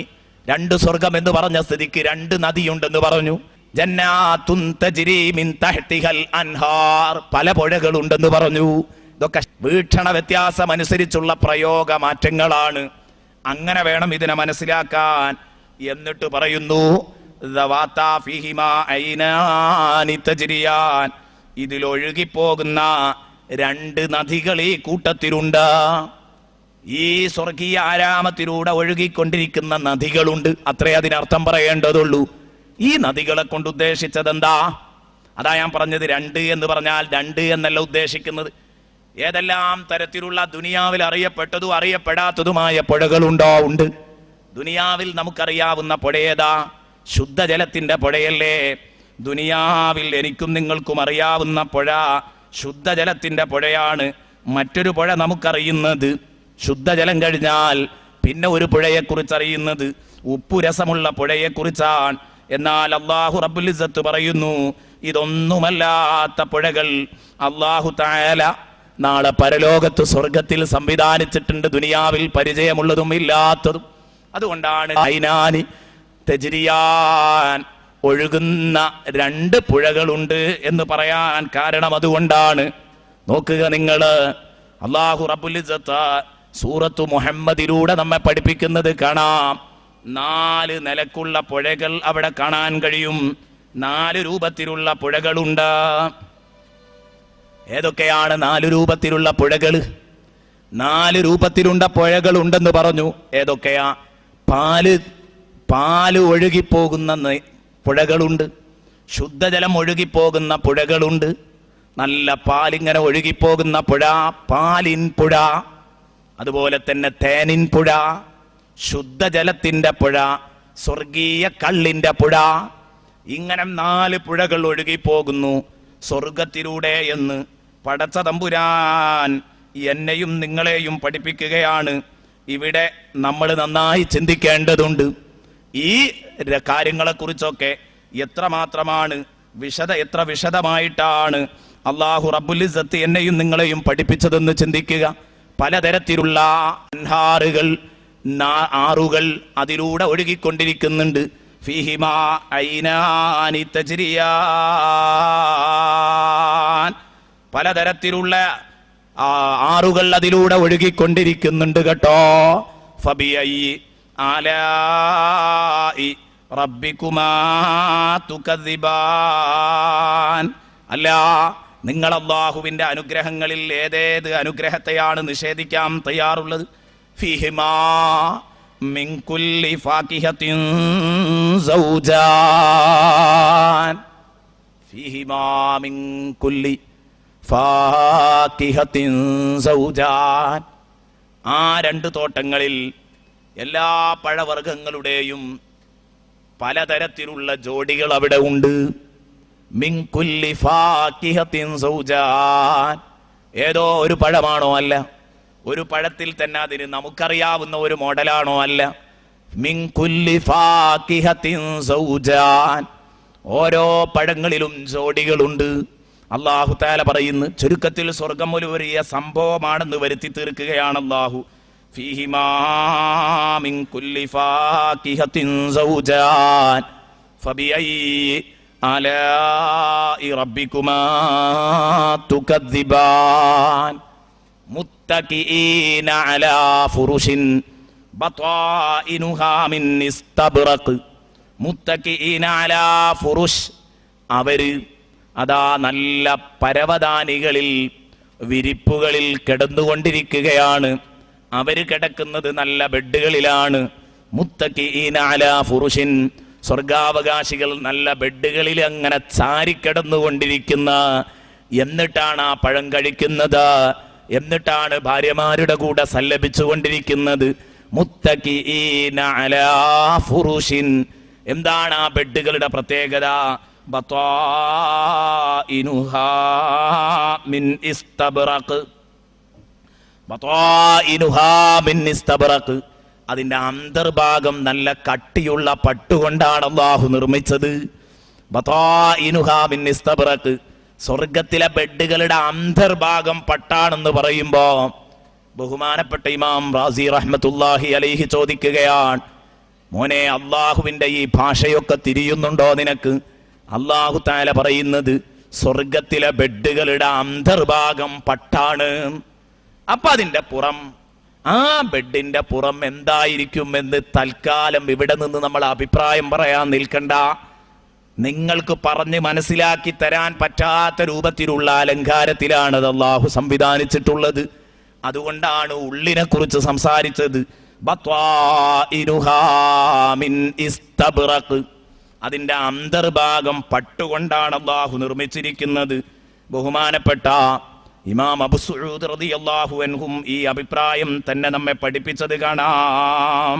2 സ്വർഗം എന്ന് പറഞ്ഞ സ്ഥിതിക്ക് 2 നദിയുണ്ടെന്ന് പറഞ്ഞു. ജന്നാത്തുൻ തജ്രി മിൻ തഹ്തിഹൽ അൻഹാർ, പല പുഴകളുണ്ടെന്ന് പറഞ്ഞു. ഇതൊക്കെ വീക്ഷണ വ്യത്യാസം അനുസരിച്ചുള്ള പ്രയോഗ മാറ്റങ്ങളാണ്. അങ്ങനെ വേണം ഇതിനെ മനസ്സിലാക്കാൻ. എന്നിട്ട് പറയുന്നു ഇതിലൊഴുകിപ്പോകുന്ന 2 നദികൾ ഈ കൂട്ടത്തിലുണ്ട്. ഈ സ്വർഗീയ ആരാമത്തിലൂടെ ഒഴുകിക്കൊണ്ടിരിക്കുന്ന നദികളുണ്ട്. അത്രേ അതിനർത്ഥം പറയേണ്ടതുള്ളൂ. ഈ നദികളെ കൊണ്ട് ഉദ്ദേശിച്ചത് എന്താ? അതാ ഞാൻ പറഞ്ഞത് 2 എന്ന് പറഞ്ഞാൽ 2 എന്നല്ല ഉദ്ദേശിക്കുന്നത്. ഏതെല്ലാം തരത്തിലുള്ള ദുനിയാവിൽ അറിയപ്പെട്ടതും അറിയപ്പെടാത്തതുമായ പുഴകളുണ്ടോ? ഉണ്ട്. ദുനിയാവിൽ നമുക്കറിയാവുന്ന പുഴയേതാ? ശുദ്ധജലത്തിന്റെ പുഴയല്ലേ? ദുനിയാവിൽ എനിക്കും നിങ്ങൾക്കും അറിയാവുന്ന പുഴ ശുദ്ധജലത്തിന്റെ പുഴയാണ്. മറ്റൊരു പുഴ നമുക്കറിയുന്നത് ശുദ്ധജലം കഴിഞ്ഞാൽ പിന്നെ ഒരു പുഴയെക്കുറിച്ച് അറിയുന്നത് ഉപ്പുരസമുള്ള പുഴയെക്കുറിച്ചാണ്. എന്നാൽ അല്ലാഹു റബ്ബുൽ ഇസ്സത്ത് പറയുന്നു, ഇതൊന്നുമല്ലാത്ത പുഴകൾ അല്ലാഹു തആല നാളെ പരലോകത്ത് സ്വർഗത്തിൽ സംവിധാനിച്ചിട്ടുണ്ട്. ദുനിയാവിൽ പരിചയമുള്ളതും ഇല്ലാത്തതും. അതുകൊണ്ടാണ് ഐനാനി തജ്രിയാൻ, ഒഴുകുന്ന 2 പുഴകളുണ്ട് എന്ന് പറയാൻ കാരണം അതുകൊണ്ടാണ്. നോക്കുക നിങ്ങൾ, അല്ലാഹു റബ്ബുൽ ഇസ്സത്ത് സൂറത്തു മുഹമ്മദിലൂടെ നമ്മെ പഠിപ്പിക്കുന്നത് കാണാം. 4 നിലക്കുള്ള പുഴകൾ അവിടെ കാണാൻ കഴിയും. 4 രൂപത്തിലുള്ള പുഴകളുണ്ട്. ഏതൊക്കെയാണ് 4 രൂപത്തിലുള്ള പുഴകൾ? 4 രൂപത്തിലുള്ള പുഴകളുണ്ടെന്ന് പറഞ്ഞു. ഏതൊക്കെയാ? പാല് ഒഴുകിപ്പോകുന്ന പുഴകളുണ്ട്, ശുദ്ധജലം ഒഴുകിപ്പോകുന്ന പുഴകളുണ്ട്, നല്ല പാലിങ്ങനെ ഒഴുകിപ്പോകുന്ന പുഴ, പാലിൻ പുഴ, അതുപോലെ തന്നെ തേനിൻ പുഴ, ശുദ്ധജലത്തിന്റെ പുഴ, സ്വർഗീയ കള്ളിന്റെ പുഴ. ഇങ്ങനെ 4 പുഴകൾ ഒഴുകിപ്പോകുന്നു സ്വർഗത്തിലൂടെ എന്ന് പടച്ച തമ്പുരാൻ എന്നെയും നിങ്ങളെയും പഠിപ്പിക്കുകയാണ്. ഇവിടെ നമ്മൾ നന്നായി ചിന്തിക്കേണ്ടതുണ്ട്. ഈ കാര്യങ്ങളെക്കുറിച്ചൊക്കെ എത്രമാത്രമാണ് എത്ര വിശദമായിട്ടാണ് അല്ലാഹു റബ്ബുൽ ഇസ്സത്ത് എന്നെയും നിങ്ങളെയും പഠിപ്പിച്ചതെന്ന് ചിന്തിക്കുക. പലതരത്തിലുള്ള ആറുകൾ അതിലൂടെ ഒഴുകിക്കൊണ്ടിരിക്കുന്നുണ്ട്. ഫീഹിമാ ഐനാനി തജ്രിയാൻ, പലതരത്തിലുള്ള ആറുകൾ അതിലൂടെ ഒഴുകിക്കൊണ്ടിരിക്കുന്നുണ്ട് കേട്ടോ. ഫബിഅയ്യി ആലാഇ റബ്ബികുമാ തുകദ്ദിബാൻ. അല്ല, നിങ്ങൾ അല്ലാഹുവിന്റെ അനുഗ്രഹങ്ങളിൽ ഏതേത് അനുഗ്രഹത്തെയാണ് നിഷേധിക്കാൻ തയ്യാറുള്ളത്? ഫീഹിമാ മിൻ കുല്ലി ഫാകിഹത്തിൻ സൗജാൻ. ഫീഹിമാ മിൻ കുല്ലി ഫാകിഹത്തിൻ സൗജാൻ. ആ 2 തോട്ടങ്ങളിൽ എല്ലാ പഴവർഗ്ഗങ്ങളുടെയും പലതരത്തിലുള്ള ജോഡികൾ അവിടെ ഉണ്ട്. മിൻ കുല്ലി ഫാകിഹത്തിൻ സൗജാൻ. ഏതോ ഒരു പഴമാണോ? അല്ല. ഒരു പഴത്തിൽ തന്നെ അതിന് നമുക്കറിയാവുന്ന ഒരു മോഡലാണോ? അല്ല. മിൻ കുല്ലി ഫാകിഹത്തിൻ സൗജാൻ. ഓരോ പഴങ്ങളിലും ജോഡികളുണ്ട്. അല്ലാഹു തആല പറയുന്നു, ചുരുക്കത്തിൽ സ്വർഗം ഒരു വലിയ സംഭവമാണെന്ന് വരുത്തി തീർക്കുകയാണ് അല്ലാഹു. ഫീഹിമാ മിൻ കുല്ലി ഫാകിഹത്തിൻ സൗജാൻ ഫബിഅയ്യി ആലാഇ റബ്ബികുമാ തുകദ്ദിബാൻ മുത്തഖീന അലാ ഫുറുഷിൻ ബത്വാഇനുഹാ മിൻ ഇസ്തബ്റഖ്. മുത്തഖീന അലാ ഫുറുഷ്, അവര് അതാ നല്ല പരവതാനികളിൽ വിരിപ്പുകളിൽ കിടന്നുകൊണ്ടിരിക്കുകയാണ്. അവര് കിടക്കുന്നത് നല്ല ബെഡുകളിലാണ്. മുത്തഖീന അലാ ഫുറുഷിൻ, സ്വർഗാവകാശികൾ നല്ല ബെഡുകളിൽ അങ്ങനെ ചാരിക്കിടന്നുകൊണ്ടിരിക്കുന്ന, എന്നിട്ടാണ് ആ പഴം കഴിക്കുന്നത്, എന്നിട്ടാണ് ഭാര്യമാരുടെ കൂടെ സല്ലപിച്ചുകൊണ്ടിരിക്കുന്നത്. മുത്തഖീന അലാ ഫുറുഷിൻ, എന്താണ് ആ ബെഡുകളുടെ പ്രത്യേകത? ബത്വാഇനുഹാ മിൻ ഇസ്തബ്റഖ്. ബത്വാഇനുഹാ മിൻ ഇസ്തബ്റഖ്, അതിന്റെ അന്തർഭാഗം നല്ല കട്ടിയുള്ള പട്ടുകൊണ്ടാണ് അല്ലാഹു നിർമ്മിച്ചത്. ബത്വാഇനുഹാ മിൻ ഇസ്തബ്റഖ്, സ്വർഗത്തിലെ ബെഡുകളുടെ അന്തർഭാഗം പട്ടാണെന്ന് പറയുമ്പോ ബഹുമാനപ്പെട്ട ഇമാം റാസി റഹ്മത്തുള്ളാഹി അലൈഹി ചോദിക്കുകയാണ്, മോനെ, അള്ളാഹുവിന്റെ ഈ ഭാഷയൊക്കെ തിരിയുന്നുണ്ടോ നിനക്ക്? അല്ലാഹു തആല പറയുന്നത് സ്വർഗത്തിലെ ബെഡുകളുടെ അന്തർഭാഗം പട്ടാണ്. അപ്പൊ അതിന്റെ പുറം, ആ ബെഡിന്റെ പുറം എന്തായിരിക്കും എന്ന് തൽക്കാലം ഇവിടെ നിന്ന് നമ്മൾ അഭിപ്രായം പറയാൻ നിൽക്കണ്ട. നിങ്ങൾക്ക് പറഞ്ഞ് മനസ്സിലാക്കി തരാൻ പറ്റാത്ത രൂപത്തിലുള്ള അലങ്കാരത്തിലാണ് അത് അല്ലാഹു സംവിധാനിച്ചിട്ടുള്ളത്. അതുകൊണ്ടാണ് ഉള്ളിനെ കുറിച്ച് സംസാരിച്ചത്. ബത്വാഇനുഹാ മിൻ ഇസ്തബ്റഖ്, അതിന്റെ അന്തർഭാഗം പട്ടുകൊണ്ടാണ് അല്ലാഹു നിർമ്മിച്ചിരിക്കുന്നത്. ബഹുമാനപ്പെട്ട ഇമാം അബൂ സഊദ് റളിയല്ലാഹു അൻഹും ഈ അഭിപ്രായം തന്നെ നമ്മെ പഠിപ്പിച്ചത് കാണാം.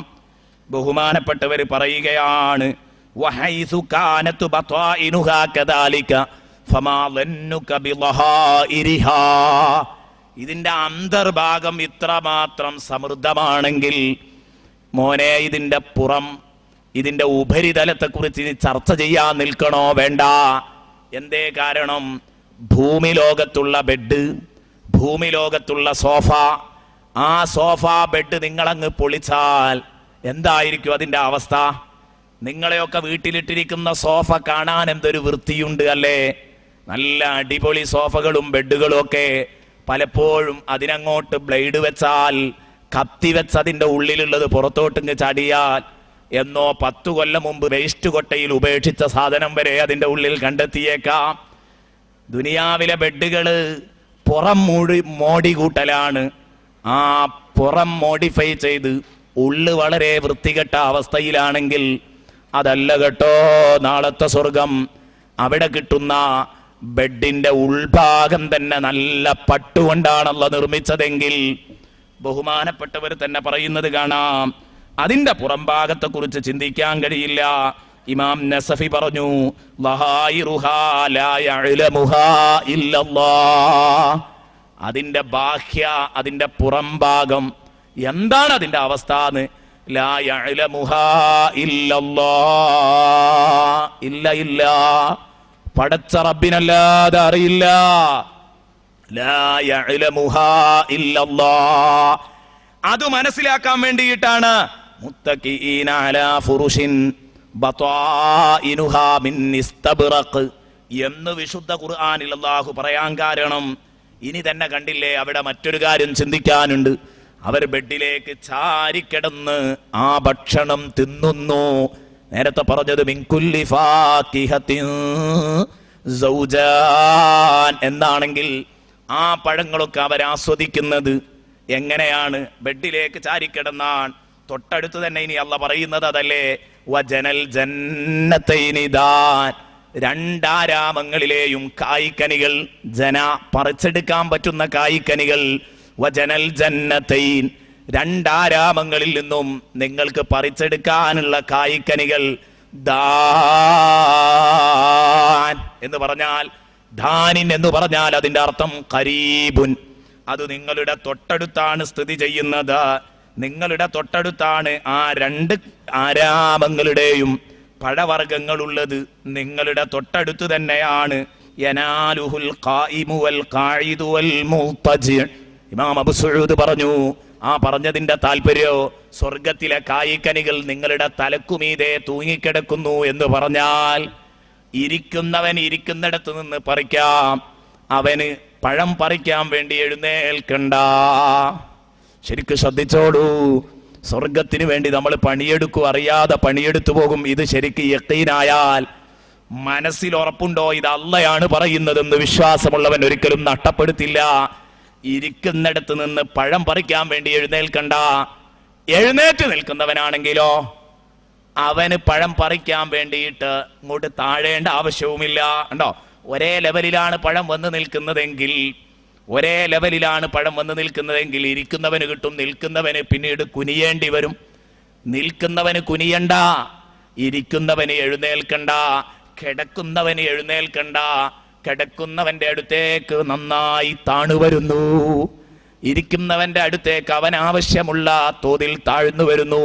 ബഹുമാനപ്പെട്ടവർ പറയുകയാണ്, വഹൈസു കാനതു ബത്വാഇനുഹാ കദാലിക ഫമാ ളന്നുക ബിളഹാഇരിഹാ, ഇതിന്റെ അന്തർഭാഗം ഇത്രമാത്രം സമൃദ്ധമാണെങ്കിൽ മോനെ, ഇതിന്റെ പുറം, ഇതിന്റെ ഉപരിതലത്തെക്കുറിച്ച് ചർച്ച ചെയ്യാൻ നിൽക്കണോ? വേണ്ട. എന്തേ കാരണം? ഭൂമി ലോകത്തുള്ള ബെഡ്, ഭൂമി ലോകത്തുള്ള സോഫ, ആ സോഫ ബെഡ് നിങ്ങളങ്ങ് പൊളിച്ചാൽ എന്തായിരിക്കും അതിന്റെ അവസ്ഥ? നിങ്ങളെയൊക്കെ വീട്ടിലിട്ടിരിക്കുന്ന സോഫ കാണാൻ എന്തൊരു വൃത്തിയുണ്ട് അല്ലേ? നല്ല അടിപൊളി സോഫകളും ബെഡുകളും ഒക്കെ പലപ്പോഴും അതിനങ്ങോട്ട് ബ്ലേഡ് വെച്ചാൽ, കത്തി വെച്ച് അതിന്റെ ഉള്ളിലുള്ളത് പുറത്തോട്ടിങ്ങ് ചാടിയാൽ, എന്നോ 10 കൊല്ലം മുമ്പ് വേസ്റ്റ് കൊട്ടയിൽ ഉപേക്ഷിച്ച സാധനം വരെ അതിന്റെ ഉള്ളിൽ കണ്ടെത്തിയേക്കാം. ദുനിയാവിലെ ബെഡുകള് പുറം മോടി കൂട്ടലാണ്. ആ പുറം മോഡിഫൈ ചെയ്ത് ഉള്ളു വളരെ വൃത്തികെട്ട അവസ്ഥയിലാണെങ്കിൽ അതല്ല കേട്ടോ നാളത്തെ സ്വർഗം. അവിടെ കിട്ടുന്ന ബെഡിന്റെ ഉൾഭാഗം തന്നെ നല്ല പട്ടുകൊണ്ടാണല്ലോ നിർമ്മിച്ചതെങ്കിൽ ബഹുമാനപ്പെട്ടവർ തന്നെ പറയുന്നത് കാണാം, അതിന്റെ പുറംഭാഗത്തെ കുറിച്ച് ചിന്തിക്കാൻ കഴിയില്ല. ഇമാം നസഫി പറഞ്ഞു, ലഹായിറുഹാ ലാ യഅലമുഹാ ഇല്ലല്ലാഹ്, അതിന്റെ ബാഹ്യ, അതിന്റെ പുറംഭാഗം എന്താണ് അതിന്റെ അവസ്ഥ എന്ന്, ലാ യഅലമുഹാ ഇല്ലല്ലാഹ്, ഇല്ല ഇല്ല, പടച്ച റബ്ബിനല്ലാതെ അറിയില്ല. ലാ യഅലമുഹാ ഇല്ലല്ലാഹ്, അത് മനസ്സിലാക്കാൻ വേണ്ടിയിട്ടാണ് മുത്തഖീന അലാ ഫുറുഷിൻ ബത്വാഇനുഹാ മിൻ ഇസ്തബ്റഖ് എന്ന് വിശുദ്ധ ഖുർആനിൽ അല്ലാഹു പറയാൻ കാരണം. ഇനി തന്നെ കണ്ടില്ലേ, അവിടെ മറ്റൊരു കാര്യം ചിന്തിക്കാനുണ്ട്. അവർ ബെഡിലേക്ക് ചാരിക്കിടന്ന് ആ ഭക്ഷണം തിന്നുന്നു. നേരത്തെ പറഞ്ഞത് മിൻ കുല്ലി ഫാകിഹത്തിൻ സൗജാൻ എന്നാണെങ്കിൽ ആ പഴങ്ങളൊക്കെ അവർ ആസ്വദിക്കുന്നത് എങ്ങനെയാണ്? ബെഡിലേക്ക് ചാരിക്കിടന്നാൻ. തൊട്ടടുത്ത് തന്നെ ഇനി അല്ലാഹ് പറയുന്നത് അതല്ലേ, വജനൽ ജന്നതൈനിദാൻ, രണ്ടാരാമങ്ങളിലെയും കായ്ക്കനികൾ, ജന പറിച്ചെടുക്കാൻ പറ്റുന്ന കായ്ക്കനികൾ, വജനൽ ജന്നതൈൻ, രണ്ടാരാമങ്ങളിൽ നിന്നും നിങ്ങൾക്ക് പറിച്ചെടുക്കാനുള്ള കായ്ക്കനികൾ. ദാൻ എന്ന് പറഞ്ഞാൽ, ദാനിൻ എന്ന് പറഞ്ഞാൽ അതിന്റെ അർത്ഥം ഖരീബുൻ, അത് നിങ്ങളുടെ തൊട്ടടുത്താണ് സ്ഥിതി ചെയ്യുന്നത്. നിങ്ങളുടെ തൊട്ടടുത്താണ് ആ രണ്ട് ആരാമങ്ങളുടെയും പഴവർഗ്ഗങ്ങളുള്ളത്. നിങ്ങളുടെ തൊട്ടടുത്ത് തന്നെയാണ്. യനാലുഹുൽ ഖായിമു വൽ ഖായിദു വൽ മുൽതജി. ഇമാം അബൂ സഊദ് പറഞ്ഞു, ആ പറഞ്ഞതിന്റെ താല്പര്യോ സ്വർഗത്തിലെ കായിക്കനികൾ നിങ്ങളുടെ തലക്കുമീതെ തൂങ്ങിക്കിടക്കുന്നു എന്ന് പറഞ്ഞാൽ ഇരിക്കുന്നവൻ ഇരിക്കുന്നിടത്ത് നിന്ന് പറിക്കാം, അവന് പഴം പറിക്കാൻ വേണ്ടി എഴുന്നേൽക്കണ്ട. ശരിക്കും ശ്രദ്ധിച്ചോളൂ, സ്വർഗത്തിന് വേണ്ടി നമ്മൾ പണിയെടുക്കും, അറിയാതെ പണിയെടുത്തു പോകും. ഇത് ശരിക്കും യഖീനായാൽ, മനസ്സിൽ ഉറപ്പുണ്ടോ ഇത് അള്ളയാണ് പറയുന്നതെന്ന് വിശ്വാസമുള്ളവൻ ഒരിക്കലും നഷ്ടപ്പെടുത്തില്ല. ഇരിക്കുന്നിടത്ത് നിന്ന് പഴം പറിക്കാൻ വേണ്ടി എഴുന്നേൽക്കണ്ട. എഴുന്നേറ്റ് നിൽക്കുന്നവനാണെങ്കിലോ അവന് പഴം പറിക്കാൻ വേണ്ടിയിട്ട് ഇങ്ങോട്ട് താഴേണ്ട ആവശ്യവുമില്ല. ഉണ്ടോ, ഒരേ ലെവലിലാണ് പഴം വന്ന് നിൽക്കുന്നതെങ്കിൽ ഇരിക്കുന്നവന് കിട്ടും, നിൽക്കുന്നവന് പിന്നീട് കുനിയേണ്ടി വരും. നിൽക്കുന്നവന് കുനിയണ്ട, ഇരിക്കുന്നവന് എഴുന്നേൽക്കണ്ട, കിടക്കുന്നവന് എഴുന്നേൽക്കണ്ട. കിടക്കുന്നവന്റെ അടുത്തേക്ക് നന്നായി താണു വരുന്നു, ഇരിക്കുന്നവന്റെ അടുത്തേക്ക് അവൻ ആവശ്യമുള്ള തോതിൽ താഴ്ന്നു വരുന്നു.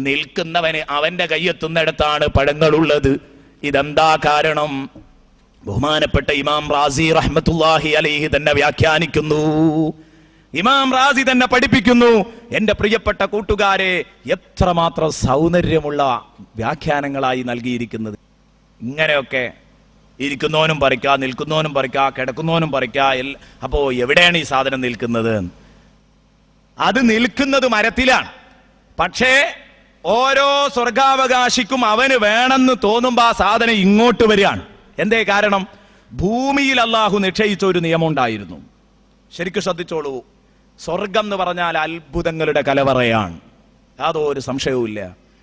നിൽക്കുന്നവന് അവന്റെ കൈയെത്തുന്നിടത്താണ് പഴങ്ങളുള്ളത്. ഇതെന്താ കാരണം? ബഹുമാനപ്പെട്ട ഇമാം റാസി റഹ്മത്തുള്ളാഹി അലൈഹി തന്നെ വ്യാഖ്യാനിക്കുന്നു. ഇമാം റാസി തന്നെ പഠിപ്പിക്കുന്നു. എന്റെ പ്രിയപ്പെട്ട കൂട്ടുകാരെ, എത്രമാത്രം സൗന്ദര്യമുള്ള വ്യാഖ്യാനങ്ങളായി നൽകിയിരിക്കുന്നത്. ഇങ്ങനെയൊക്കെ ഇരിക്കുന്നവനും പറിക്കുക, നിൽക്കുന്നവനും പറിക്കുക, കിടക്കുന്നവനും പറിക്കുക. അപ്പോ എവിടെയാണ് ഈ സാധനം നിൽക്കുന്നത്? അത് നിൽക്കുന്നത് മരത്തിലാണ്. പക്ഷേ ഓരോ സ്വർഗാവകാശിക്കും അവന് വേണമെന്ന് തോന്നുമ്പോ ആ സാധനം ഇങ്ങോട്ട് വരികയാണ്. എന്തേ കാരണം? ഭൂമിയിൽ അള്ളാഹു നിശ്ചയിച്ച ഒരു നിയമം ഉണ്ടായിരുന്നു. ശരിക്കും ശ്രദ്ധിച്ചോളൂ, സ്വർഗം എന്ന് പറഞ്ഞാൽ അത്ഭുതങ്ങളുടെ കലവറയാണ്, യാതൊരു സംശയവുമില്ല.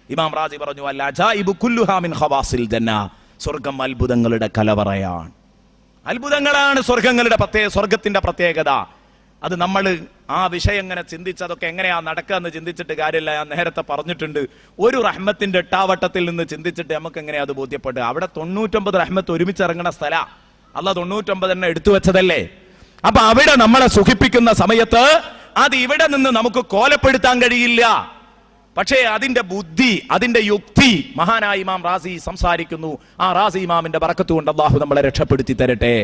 ഇമാം റാസി പറഞ്ഞു, അൽ അജായിബു കുല്ലുഹാ മിൻ ഖവാസിൽ ജന്ന. സ്വർഗം അത്ഭുതങ്ങളുടെ കലവറയാണ്. അത്ഭുതങ്ങളാണ് സ്വർഗത്തിന്റെ പ്രത്യേകത. അത് നമ്മൾ ആ വിഷയം എങ്ങനെ ചിന്തിച്ചതൊക്കെ എങ്ങനെയാ നടക്കുക എന്ന് ചിന്തിച്ചിട്ട് കാര്യമില്ല. ഞാൻ നേരത്തെ പറഞ്ഞിട്ടുണ്ട്, ഒരു റഹ്മത്തിന്റെ എട്ടാവട്ടത്തിൽ നിന്ന് ചിന്തിച്ചിട്ട് നമുക്ക് എങ്ങനെയാ അത് ബോധ്യപ്പെടുക? അവിടെ 99 റഹ്മത്ത് ഒരുമിച്ച് ഇറങ്ങുന്ന സ്ഥല, അല്ലാഹ് 99 എണ്ണം എടുത്തു വെച്ചതല്ലേ. അപ്പൊ അവിടെ നമ്മളെ സുഖിപ്പിക്കുന്ന സമയത്ത് അത് ഇവിടെ നിന്ന് നമുക്ക് കോലപ്പെടുത്താൻ കഴിയില്ല. പക്ഷേ അതിന്റെ ബുദ്ധി, അതിന്റെ യുക്തി മഹാനായ ഇമാം റാസി സംസാരിക്കുന്നു. ആ റാസി ഇമാമിന്റെ ബറക്കത്ത് കൊണ്ട് അല്ലാഹു നമ്മളെ രക്ഷപ്പെടുത്തി തരട്ടെ.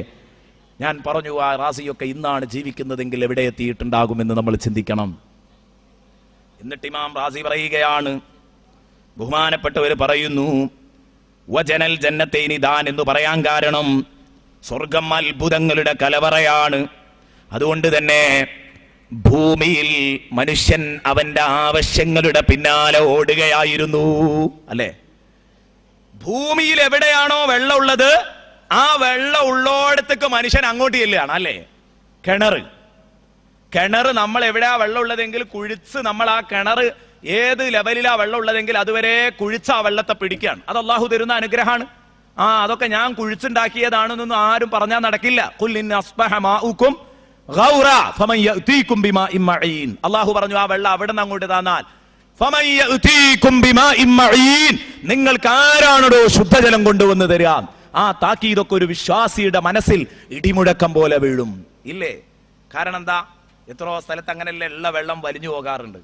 ഞാൻ പറഞ്ഞു, ആ റാസിയൊക്കെ ഇന്നാണ് ജീവിക്കുന്നതെങ്കിൽ എവിടെ എത്തിയിട്ടുണ്ടാകുമെന്ന് നമ്മൾ ചിന്തിക്കണം. എന്നിട്ട് ഇമാം റാസി പറയുകയാണ്, ബഹുമാനപ്പെട്ടവർ പറയുന്നു, വജനൽ ജന്നത്തൈനി ദാൻ എന്ന് പറയാൻ കാരണം സ്വർഗം അത്ഭുതങ്ങളുടെ കലവറയാണ്. അതുകൊണ്ട് തന്നെ ഭൂമിയിൽ മനുഷ്യൻ അവന്റെ ആവശ്യങ്ങളുടെ പിന്നാലെ ഓടുകയായിരുന്നു, അല്ലെ? ഭൂമിയിൽ എവിടെയാണോ വെള്ളം ഉള്ളത് ആ വെള്ളം ഉള്ളോടത്തേക്ക് മനുഷ്യൻ അങ്ങോട്ട് ചെല്ലുകയാണ്, അല്ലേ? കിണർ നമ്മൾ എവിടെയാ വെള്ളം ഉള്ളതെങ്കിൽ കുഴിച്ച് നമ്മൾ ആ കിണർ ഏത് ലെവലിലാ വെള്ളം ഉള്ളതെങ്കിൽ അതുവരെ കുഴിച്ച് ആ വെള്ളത്തെ പിടിക്കുകയാണ്. അത് അള്ളാഹു തരുന്ന അനുഗ്രഹമാണ്. അതൊക്കെ ഞാൻ കുഴിച്ചുണ്ടാക്കിയതാണെന്നൊന്നും ആരും പറഞ്ഞാൽ നടക്കില്ല. അള്ളാഹു പറഞ്ഞു, ആ വെള്ളം അവിടെ നിന്ന് അങ്ങോട്ട് തന്നാൽ നിങ്ങൾക്ക് ആരാണോ ശുദ്ധജലം കൊണ്ടുവന്ന് തരിക? ആ താക്കീതൊക്കെ ഒരു വിശ്വാസിയുടെ മനസ്സിൽ ഇടിമുഴക്കം പോലെ വീഴും, ഇല്ലേ? കാരണം എന്താ? എത്രയോ സ്ഥലത്ത് അങ്ങനെയല്ലേ ഉള്ള വെള്ളം വലിഞ്ഞു പോകാറുണ്ട്.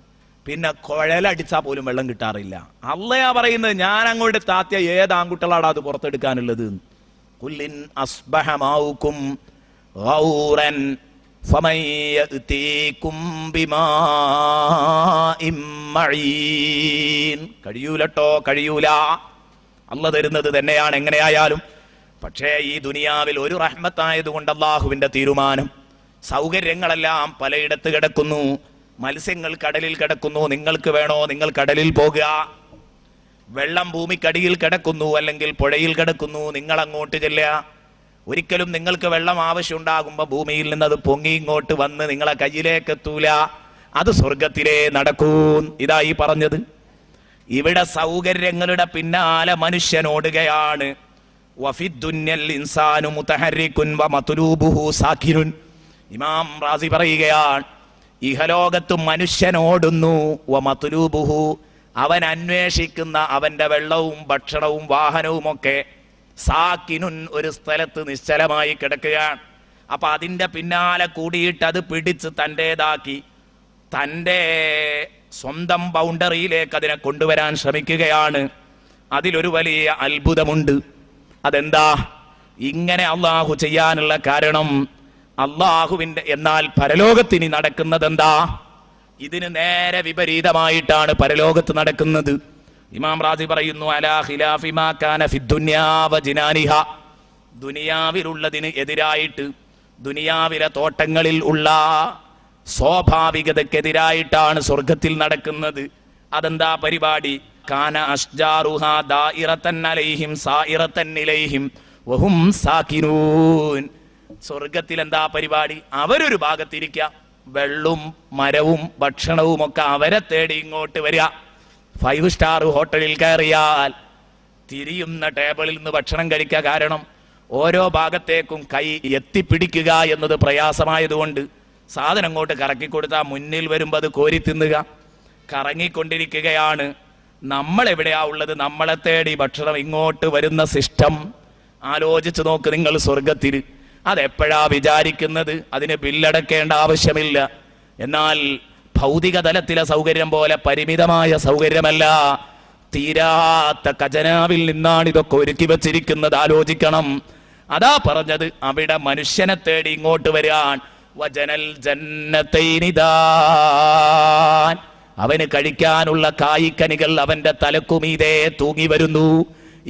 പിന്നെ കുഴലടിച്ചാ പോലും വെള്ളം കിട്ടാറില്ല. അള്ളയാ പറയുന്നത്, ഞാൻ അങ്ങോട്ട് താത്തിയ ഏത് ആൺകുട്ടികളാണ് അത് പുറത്തെടുക്കാനുള്ളത്? കുല്ലിൻ അസ്ബഹമാഉകും ഗൗറൻ ഫമൻ യഅതീകും ബിമാഇൻ മഈൻ. കഴിയൂലട്ടോ, കഴിയൂല. അള്ള തരുന്നത് തന്നെയാണ് എങ്ങനെയായാലും. പക്ഷേ ഈ ദുനിയാവിൽ ഒരു റഹ്മത്തായതുകൊണ്ട് അള്ളാഹുവിന്റെ തീരുമാനം, സൗകര്യങ്ങളെല്ലാം പലയിടത്ത് കിടക്കുന്നു. മത്സ്യങ്ങൾ കടലിൽ കിടക്കുന്നു, നിങ്ങൾക്ക് വേണോ നിങ്ങൾ കടലിൽ പോകുക. വെള്ളം ഭൂമിക്കടിയിൽ കിടക്കുന്നു, അല്ലെങ്കിൽ പുഴയിൽ കിടക്കുന്നു, നിങ്ങൾ അങ്ങോട്ട് ചെല്ലുക. ഒരിക്കലും നിങ്ങൾക്ക് വെള്ളം ആവശ്യമുണ്ടാകുമ്പോ ഭൂമിയിൽ നിന്ന് അത് പൊങ്ങി ഇങ്ങോട്ട് വന്ന് നിങ്ങളെ കയ്യിലേക്ക് എത്തൂല. അത് സ്വർഗത്തിലേ നടക്കൂ. ഇതായി പറഞ്ഞത്. ഇവിടെ സൗകര്യങ്ങളുടെ പിന്നാലെ മനുഷ്യനോടുകയാണ്. ഇമാം റാസി പറയുകയാണ്, ഇഹലോകത്ത് മനുഷ്യനോടുന്നു, അവൻ അന്വേഷിക്കുന്ന അവന്റെ വെള്ളവും ഭക്ഷണവും വാഹനവും ഒക്കെ സാക്കിനുൻ, ഒരു സ്ഥലത്ത് നിശ്ചലമായി കിടക്കുകയാണ്. അപ്പൊ അതിന്റെ പിന്നാലെ കൂടിയിട്ട് അത് പിടിച്ച് തൻ്റെതാക്കി തൻ്റെ സ്വന്തം ബൗണ്ടറിയിലേക്ക് അതിനെ കൊണ്ടുവരാൻ ശ്രമിക്കുകയാണ്. അതിലൊരു വലിയ അത്ഭുതമുണ്ട്. അതെന്താ? ഇങ്ങനെ അള്ളാഹു ചെയ്യാനുള്ള കാരണം അള്ളാഹുവിന്റെ. എന്നാൽ പരലോകത്തിന് നടക്കുന്നത് എന്താ? ഇതിന് നേരെ വിപരീതമായിട്ടാണ് പരലോകത്ത് നടക്കുന്നത്. ഇമാം റാസി പറയുന്നു, അലാ ഖിലാഫി മാ കാന ഫിദ്ദുനിയാ വജിനാനിഹ, ദുനിയാവിലുള്ളതിന് എതിരായിട്ട്, ദുനിയാവിലെ തോട്ടങ്ങളിൽ ഉള്ള സ്വാഭാവികതക്കെതിരായിട്ടാണ് സ്വർഗത്തിൽ നടക്കുന്നത്. അതെന്താ പരിപാടി? കാന അഷ്ജാറുഹാ ദായിറതൻ അലൈഹിം സായിറതൻ ഇലൈഹിം വഹും സാകിനൂൻ. സ്വർഗത്തിൽ എന്താ പരിപാടി? അവരൊരു ഭാഗത്തിരിക്കുക, വെള്ളവും മരവും ഭക്ഷണവും ഒക്കെ അവരെ തേടി ഇങ്ങോട്ട് വരിക. 5 സ്റ്റാർ ഹോട്ടലിൽ കയറിയാൽ തിരിയുന്ന ടേബിളിൽ നിന്ന് ഭക്ഷണം കഴിക്കുക. കാരണം ഓരോ ഭാഗത്തേക്കും കൈ എത്തിപ്പിടിക്കുക എന്നത് പ്രയാസമായതുകൊണ്ട് സാധനം അങ്ങോട്ട് കറക്കി കൊടുത്താൽ മുന്നിൽ വരുമ്പോൾ അത് കോരി തിന്നുക. കറങ്ങിക്കൊണ്ടിരിക്കുകയാണ്. നമ്മൾ എവിടെയാ ഉള്ളത്? നമ്മളെ തേടി ഭക്ഷണം ഇങ്ങോട്ട് വരുന്ന സിസ്റ്റം ആലോചിച്ച് നോക്ക് നിങ്ങൾ. സ്വർഗത്തിൽ അതെപ്പോഴാ വിചാരിക്കുന്നത്? അതിന് ബില്ലടക്കേണ്ട ആവശ്യമില്ല. എന്നാൽ ഭൗതിക തലത്തിലെ സൗകര്യം പോലെ പരിമിതമായ സൗകര്യമല്ല, തീരാത്ത ഖജനാവിൽ നിന്നാണ് ഇതൊക്കെ ഒരുക്കി വച്ചിരിക്കുന്നത്. ആലോചിക്കണം. അതാ പറഞ്ഞത്, അവിടെ മനുഷ്യനെ തേടി ഇങ്ങോട്ട് വരാൻ. വജനൽ ജന്നതൈനിദാൻ, അവന് കഴിക്കാനുള്ള കായ്ക്കനികൾ അവന്റെ തലക്കുമീതേ തൂങ്ങി വരുന്നു.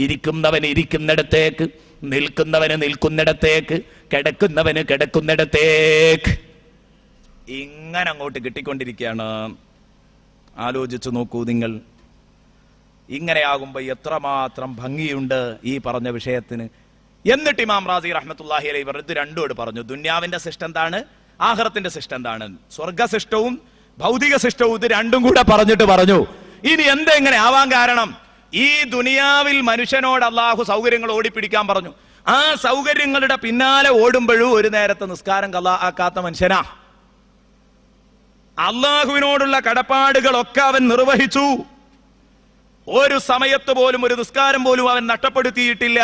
ഇരിക്കുന്നവന് ഇരിക്കുന്നിടത്തേക്ക്, നിൽക്കുന്നവന് നിൽക്കുന്നിടത്തേക്ക്, കിടക്കുന്നവന് കിടക്കുന്നിടത്തേക്ക്, ഇങ്ങനെ അങ്ങോട്ട് കിട്ടിക്കൊണ്ടിരിക്കുകയാണ്. ആലോചിച്ചു നോക്കൂ നിങ്ങൾ. ഇങ്ങനെയാകുമ്പോ എത്രമാത്രം ഭംഗിയുണ്ട് ഈ പറഞ്ഞ വിഷയത്തിന്. എന്നിട്ട് ഇമാം റാസി റഹ്മത്തുള്ളാഹി അലൈഹി ഇത് രണ്ടോട് പറഞ്ഞു, ദുന്യാവിന്റെ സിസ്റ്റം എന്താണ്, ആഖിറത്തിന്റെ സിസ്റ്റം എന്താണ്. സ്വർഗശിഷ്ടവും ഭൗതിക ശിഷ്ടവും ഇത് രണ്ടും കൂടെ പറഞ്ഞിട്ട് പറഞ്ഞു, ഇനി എന്തെങ്ങനെ ആവാൻ കാരണം? ഈ ദുനിയാവിൽ മനുഷ്യനോട് അള്ളാഹു സൗകര്യങ്ങൾ ഓടിപ്പിടിക്കാൻ പറഞ്ഞു. ആ സൗകര്യങ്ങളുടെ പിന്നാലെ ഓടുമ്പോഴും ഒരു നേരത്തെ നിസ്കാരം ഖളാ ആക്കാത്ത മനുഷ്യനാ. അള്ളാഹുവിനോടുള്ള കടപ്പാടുകളൊക്കെ അവൻ നിർവഹിച്ചു. ഒരു സമയത്ത് പോലും ഒരു നിസ്കാരം പോലും അവൻ നഷ്ടപ്പെടുത്തിയിട്ടില്ല.